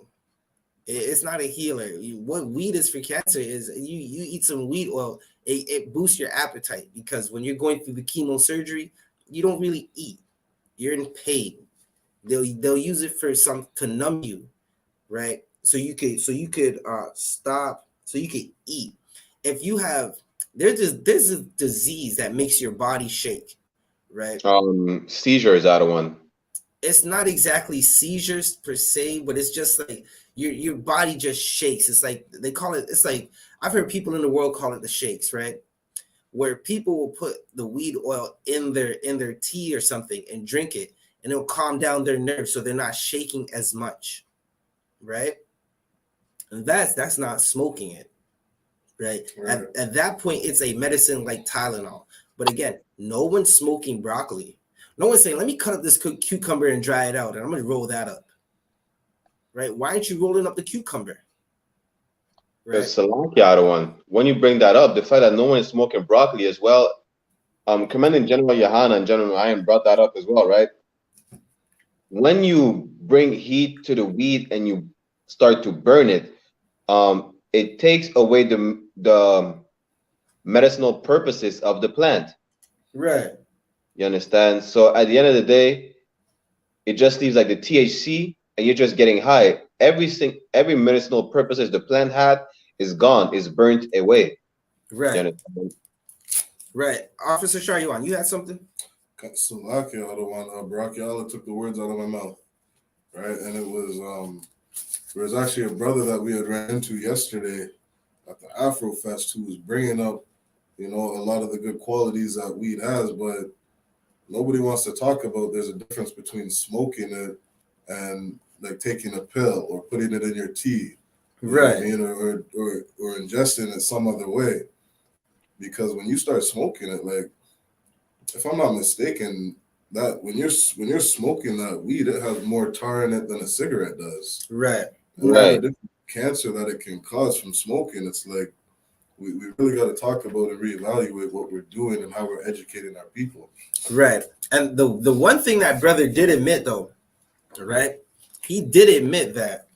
It's not a healer. What weed is for cancer is you eat some weed oil. It boosts your appetite because when you're going through the chemo surgery, you don't really eat. You're in pain. They'll use it for to numb you, right? So you could stop. So you could eat. If you have there's a disease that makes your body shake, right? Seizures out of one. It's not exactly seizures per se, but it's just like your body just shakes. It's like they call it. It's like I've heard people in the world call it the shakes, right? Where people will put the weed oil in their tea or something and drink it, and it'll calm down their nerves so they're not shaking as much, right? And that's not smoking it, right? At that point, it's a medicine like Tylenol. But again, no one's smoking broccoli. No one's saying, let me cut up this cucumber and dry it out, and I'm going to roll that up, right? Why aren't you rolling up the cucumber? Right? Salakia, one. When you bring that up, the fact that no one is smoking broccoli as well, Commanding General YAHANNA and General Ryan brought that up as well, right? When you bring heat to the weed and you start to burn it, it takes away the medicinal purposes of the plant. Right. You understand? So at the end of the day, it just leaves like the THC and you're just getting high. Every medicinal purposes the plant had is gone, is burnt away. Right. Right. Officer Shariwan, you had something? Salakia, I don't want Barack Allah took the words out of my mouth. Right. And it was there was actually a brother that we had ran into yesterday at the Afro Fest who was bringing up, a lot of the good qualities that weed has, but nobody wants to talk about there's a difference between smoking it and like taking a pill or putting it in your tea, right? Or ingesting it some other way. Because when you start smoking it, like if I'm not mistaken, that when you're smoking that weed, it has more tar in it than a cigarette does. Right. And all the different cancer that it can cause from smoking, it's like we really got to talk about and reevaluate what we're doing and how we're educating our people. Right. And the one thing that brother did admit though, right? He did admit that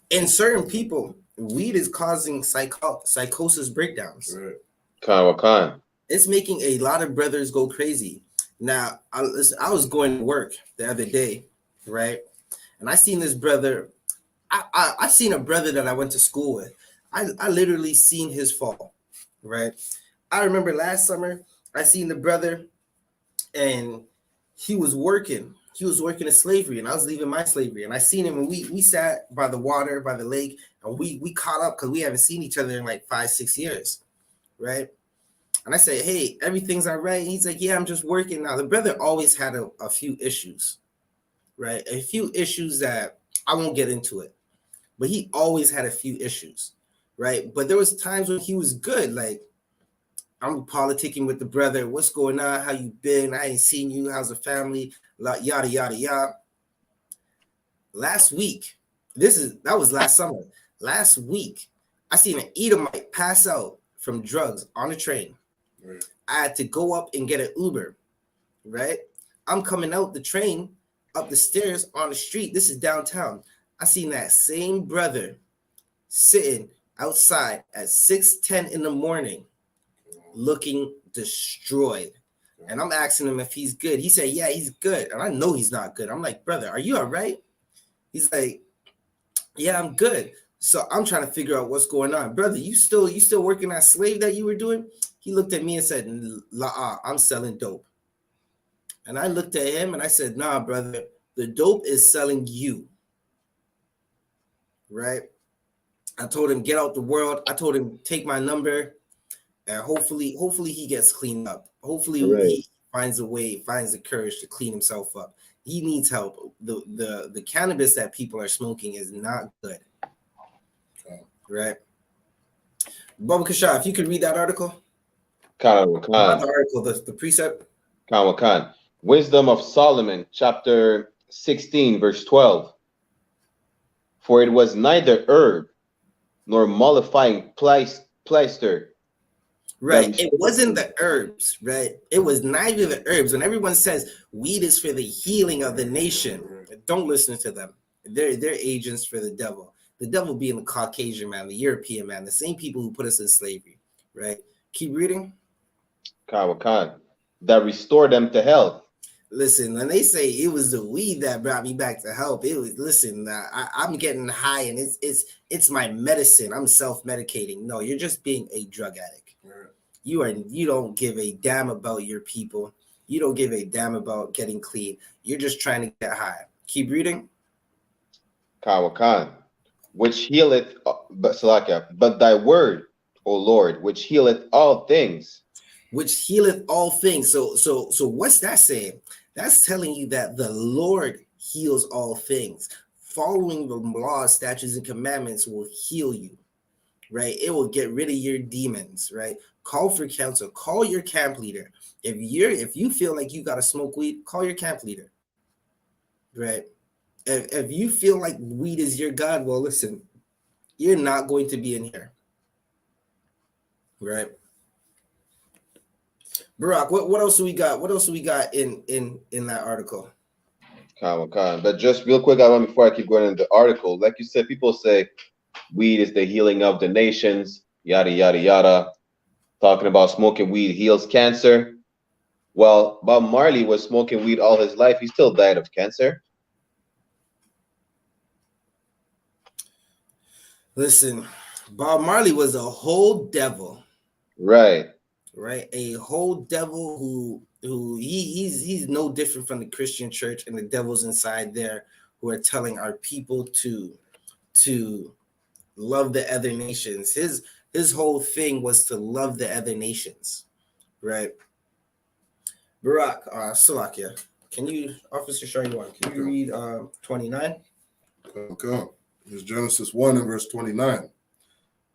in certain people, weed is causing psychosis breakdowns. Right. Khan. It's making a lot of brothers go crazy. Now, I was going to work the other day, right? And I seen this brother. I seen a brother that I went to school with. I literally seen his fall, right? I remember last summer, I seen the brother and he was working. He was working in slavery and I was leaving my slavery. And I seen him and we sat by the water, by the lake, and we caught up because we haven't seen each other in like 5-6 years, right? And I said, hey, everything's all right. And he's like, yeah, I'm just working now. The brother always had a few issues, right? A few issues that I won't get into it, but he always had a few issues, right? But there was times when he was good. Like, I'm politicking with the brother. What's going on? How you been? I ain't seen you. How's the family? Yada, yada, yada. Last week, that was last summer. Last week, I seen an Edomite pass out from drugs on a train. Right. I had to go up and get an Uber, right? I'm coming out the train, up the stairs on the street. This is downtown. I seen that same brother sitting outside at 6:10 in the morning, looking destroyed. And I'm asking him if he's good. He said, yeah, he's good. And I know he's not good. I'm like, brother, are you all right? He's like, yeah, I'm good. So I'm trying to figure out what's going on. Brother, you still working that slave that you were doing? He looked at me and said, I'm selling dope. And I looked at him and I said, nah, brother, the dope is selling you. Right? I told him, get out the world. I told him, take my number. And hopefully he gets cleaned up. Hopefully he finds a way, finds the courage to clean himself up. He needs help. The cannabis that people are smoking is not good. Right? Baba Kasha, if you could read that article. Khan. Not the article, the precept. Khan. Wisdom of Solomon, chapter 16, verse 12. For it was neither herb nor mollifying pleister. Right. It wasn't the herbs, right? It was neither the herbs. When everyone says weed is for the healing of the nation, don't listen to them. They're agents for the devil. The devil being the Caucasian man, the European man, the same people who put us in slavery, right? Keep reading. Khan. That restored them to health. Listen, when they say it was the weed that brought me back to health, it was, listen, I'm getting high and it's my medicine. I'm self-medicating. No, you're just being a drug addict. Right. You don't give a damn about your people. You don't give a damn about getting clean. You're just trying to get high. Keep reading. Khan. Which healeth, but thy word, O Lord, which healeth all things. Which healeth all things. So what's that saying? That's telling you that the Lord heals all things. Following the laws, statutes, and commandments will heal you, right? It will get rid of your demons, right? Call for counsel. Call your camp leader. If you feel like you got to smoke weed, call your camp leader, right? If you feel like weed is your God, well, listen, you're not going to be in here, right? Barack, what else do we got? What else do we got in that article? Khan. But just real quick, before I keep going into the article, like you said, people say weed is the healing of the nations, yada, yada, yada. Talking about smoking weed heals cancer. Well, Bob Marley was smoking weed all his life. He still died of cancer. Listen, Bob Marley was a whole devil. Right. right? A whole devil who he's no different from the Christian church, and the devil's inside there who are telling our people to love the other nations. His whole thing was to love the other nations, right? Barak, Salakia, can you, Officer Shariwan, can you read 29? Okay. It's Genesis 1 and verse 29.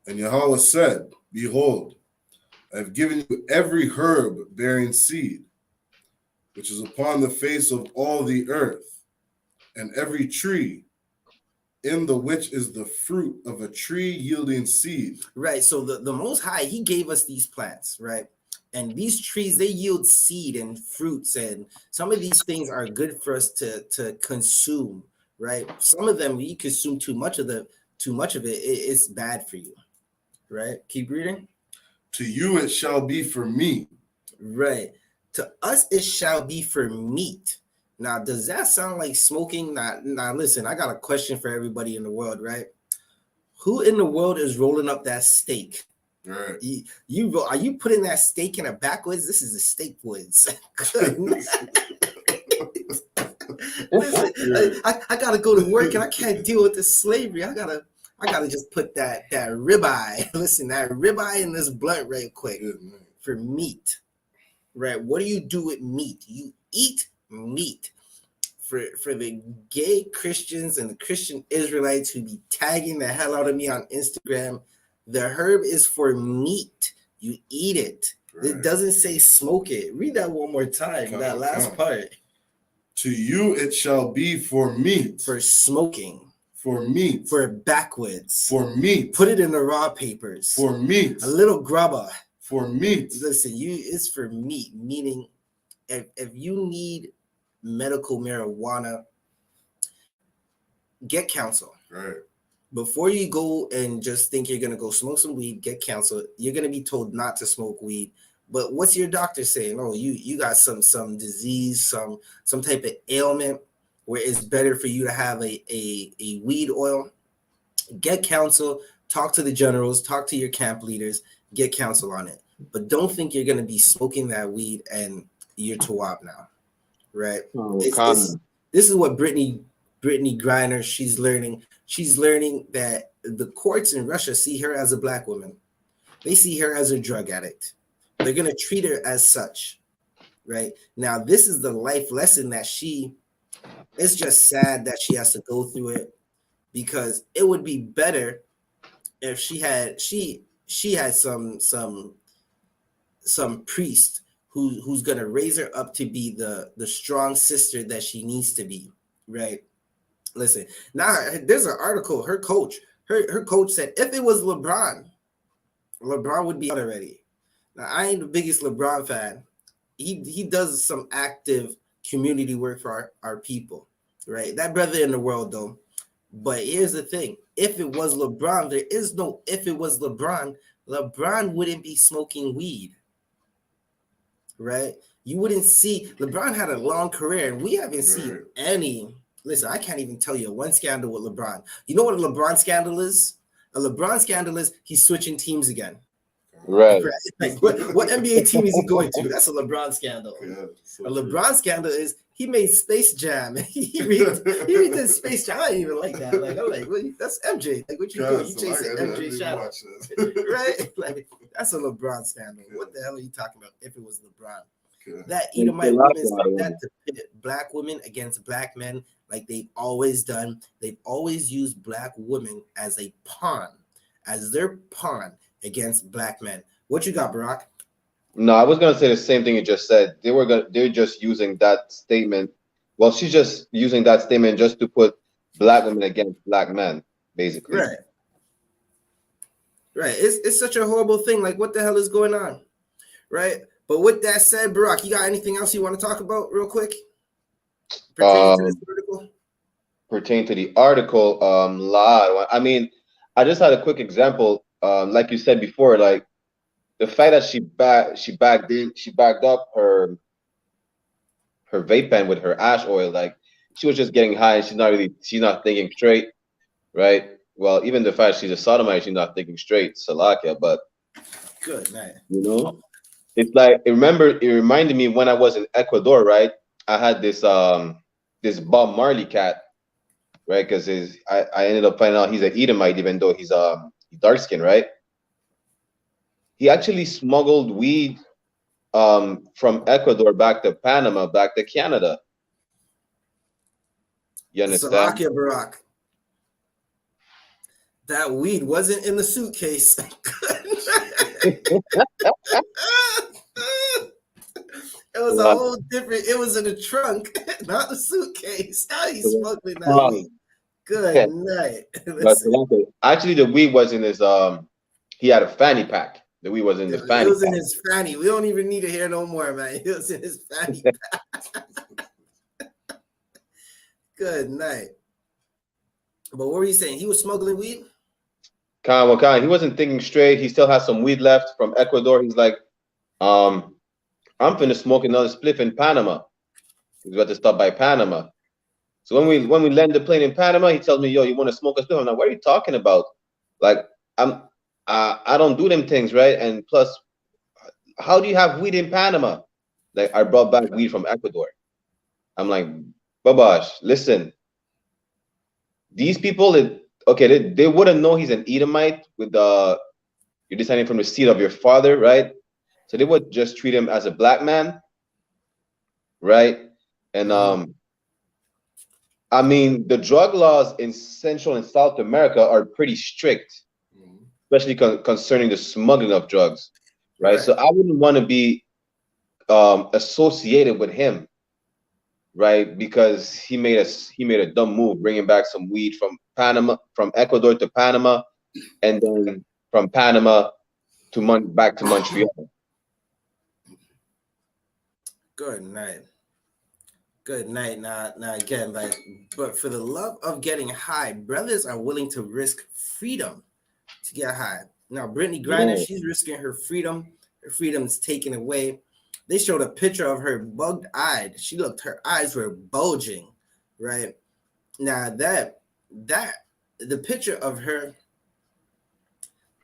And Yahweh said, Behold, I have given you every herb bearing seed, which is upon the face of all the earth, and every tree in the which is the fruit of a tree yielding seed. Right. So the Most High, he gave us these plants, right? And these trees, they yield seed and fruits, and some of these things are good for us to consume, right? Some of them, you consume too much of it's bad for you, right? Keep reading. To you it shall be for meat. Right. To us it shall be for meat. Now, does that sound like smoking? Now, listen, I got a question for everybody in the world, right? Who in the world is rolling up that steak? Right. Are you putting that steak in a backwoods? This is the steak woods. Listen, I gotta go to work and I can't deal with this slavery. I gotta just put that ribeye. Listen, that ribeye in this blunt right quick for meat. Right? What do you do with meat? You eat meat. For the gay Christians and the Christian Israelites who be tagging the hell out of me on Instagram, the herb is for meat. You eat it. Right. It doesn't say smoke it. Read that one more time, that last part. To you it shall be for meat. For smoking. For meat. For backwoods. For meat. Put it in the raw papers. For meat. A little grubber. For meat. Listen, it's for meat, meaning if you need medical marijuana, get counsel. Right. Before you go and just think you're gonna go smoke some weed, get counsel. You're gonna be told not to smoke weed. But what's your doctor saying? Oh, you got some disease, some type of ailment where it's better for you to have a weed oil. Get counsel, talk to the generals, talk to your camp leaders, get counsel on it. But don't think you're gonna be smoking that weed and you're Tawab now. Right. This is what Brittany Griner, she's learning. She's learning that the courts in Russia see her as a black woman. They see her as a drug addict. They're going to treat her as such. Right. Now, this is the life lesson that it's just sad that she has to go through it, because it would be better if she had some priest who's gonna raise her up to be the strong sister that she needs to be, right? Listen, now there's an article. Her coach said if it was LeBron would be out already. Now, I ain't the biggest LeBron fan. He does some active community work for our people, right? That brother in the world though. But here's the thing: if it was LeBron, there is no if it was LeBron. LeBron wouldn't be smoking weed. Right? You wouldn't see LeBron had a long career, and we haven't seen any. Listen, I can't even tell you one scandal with LeBron. You know what a LeBron scandal is? A LeBron scandal is he's switching teams again. Right. Like, what NBA team is he going to? That's a LeBron scandal. Yeah, so a LeBron scandal is he made Space Jam. he redid Space Jam. I didn't even like that. Like, I'm like, well, that's MJ. Like, what you doing? You chasing MJ shadow, right? Like, that's a LeBron scandal. Yeah. What the hell are you talking about? If it was LeBron, that Edomite women said that to pit black women against black men, like they've always done. They've always used black women as a pawn, as their pawn against black men. What you got, Barack? No, I was gonna say the same thing you just said. They're just using that statement. Well, she's just using that statement just to put black women against black men, basically. Right. Right. It's such a horrible thing. Like, what the hell is going on? Right. But with that said, Barack, you got anything else you want to talk about real quick? Pertaining to this article? Pertaining to the article, I mean, I just had a quick example. Like you said before, like the fact that she backed up her vape pen with her ash oil, like she was just getting high and she's not thinking straight, right? Well, even the fact she's a sodomite, she's not thinking straight, Salakia, but good man. You know? It's like it reminded me when I was in Ecuador, right? I had this Bob Marley cat, right? Because I ended up finding out he's an Edomite, even though he's dark skinned, right? He actually smuggled weed from Ecuador back to Panama, back to Canada. You understand? Slovakia, Barack. That weed wasn't in the suitcase. It was a whole different. It was in the trunk, not the suitcase. How you smuggling that weed? Good night. Actually, the weed was in his he had a fanny pack. The weed was in the fanny. It was in his fanny. We don't even need to hear no more, man. It was in his fanny pack. Good night. But what were you saying? He was smuggling weed? He wasn't thinking straight. He still has some weed left from Ecuador. He's like, I'm finna smoke another spliff in Panama. He's about to stop by Panama. So when we land the plane in Panama, he tells me, yo, you want to smoke a spliff? I'm like, what are you talking about? Like, I don't do them things, right? And plus, how do you have weed in Panama? Like, I brought back weed from Ecuador. I'm like, Babash, listen. These people, they wouldn't know he's an Edomite with you're descending from the seed of your father, right? So they would just treat him as a black man, right? And I mean, the drug laws in Central and South America are pretty strict, especially concerning the smuggling of drugs, right? So I wouldn't want to be associated with him, right? Because he made a dumb move, bringing back some weed from Panama, from Ecuador to Panama, and then from Panama to back to Montreal. Good night. Good night. Now again, but for the love of getting high, brothers are willing to risk freedom to get high. Now, Brittany Griner, she's risking her freedom. Her freedom is taken away. They showed a picture of her bugged-eyed. Her eyes were bulging, right? Now the picture of her,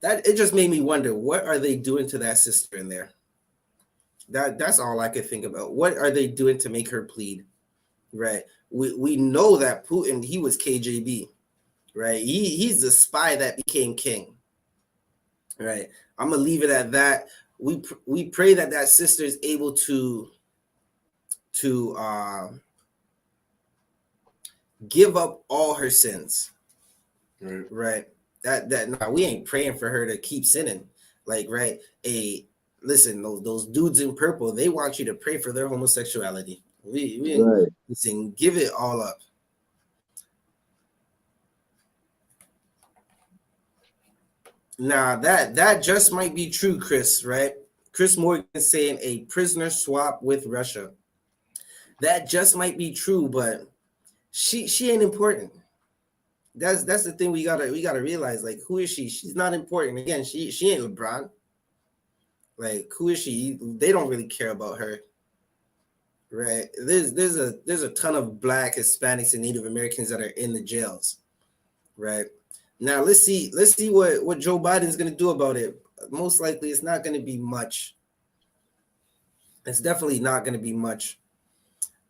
that it just made me wonder, what are they doing to that sister in there? That's all I could think about. What are they doing to make her plead? Right. We know that Putin, he was KGB, right? He's the spy that became king. Right. I'm gonna leave it at that. We pray that sister is able to give up all her sins. Right. That now we ain't praying for her to keep sinning. Like, right. Listen, those dudes in purple, they want you to pray for their homosexuality. We listen, give it all up. Now that just might be true, Chris, right? Chris Morgan is saying a prisoner swap with Russia. That just might be true, but she ain't important. That's the thing we gotta realize. Like, who is she? She's not important. Again, she ain't LeBron. Like, who is she? They don't really care about her, right? There's a ton of Black, Hispanics, and Native Americans that are in the jails, right? Now let's see what Joe Biden's gonna do about it. Most likely, it's not gonna be much. It's definitely not gonna be much.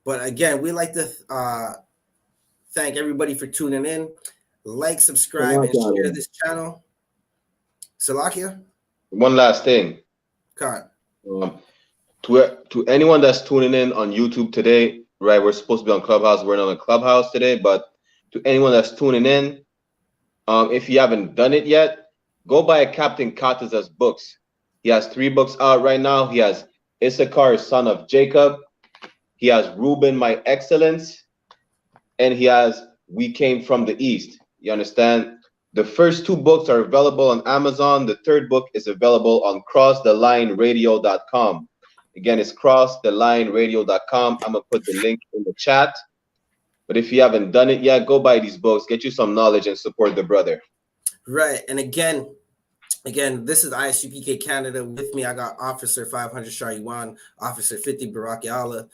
But again, we like to thank everybody for tuning in. Like, subscribe, and share this channel. Salakia? One last thing. To anyone that's tuning in on YouTube today, right? We're supposed to be on Clubhouse. We're not on Clubhouse today, but to anyone that's tuning in, if you haven't done it yet, go buy Captain Kata's books. He has 3 books out right now. He has Issachar, son of Jacob. He has Reuben, my excellence, and he has We Came from the East. You understand? The first 2 books are available on Amazon. The 3rd book is available on crossthelineradio.com. Again, it's crossthelineradio.com. I'm going to put the link in the chat. But if you haven't done it yet, go buy these books, get you some knowledge, and support the brother. Right. And again, this is I.S.U.P.K. Canada. With me, I got Officer 500 Shariwan, Officer 50 Barak Yala.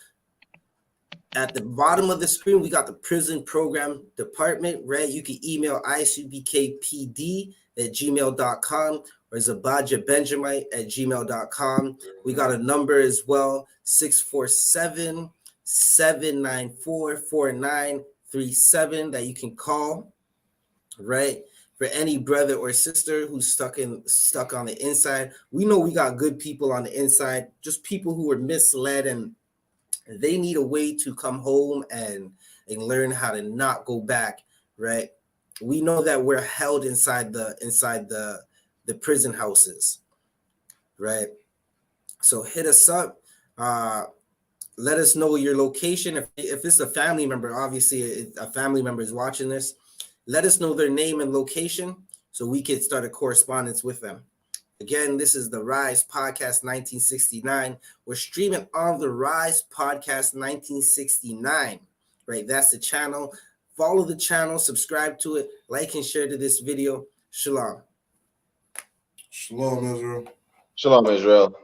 At the bottom of the screen, we got the prison program department, right? You can email isupkpd@gmail.com, or zabadjabenjamite@gmail.com. We got a number as well, 647-794-4937 that you can call, right? For any brother or sister who's stuck on the inside. We know we got good people on the inside, just people who were misled and they need a way to come home and learn how to not go back, right? We know that we're held inside the prison houses, right? So hit us up. Let us know your location. If it's a family member, obviously a family member is watching this, let us know their name and location so we can start a correspondence with them. Again, this is the Rise Podcast 1969. We're streaming on the Rise Podcast 1969, right? That's the channel. Follow the channel, subscribe to it, like and share to this video. Shalom. Shalom, Israel. Shalom, Israel.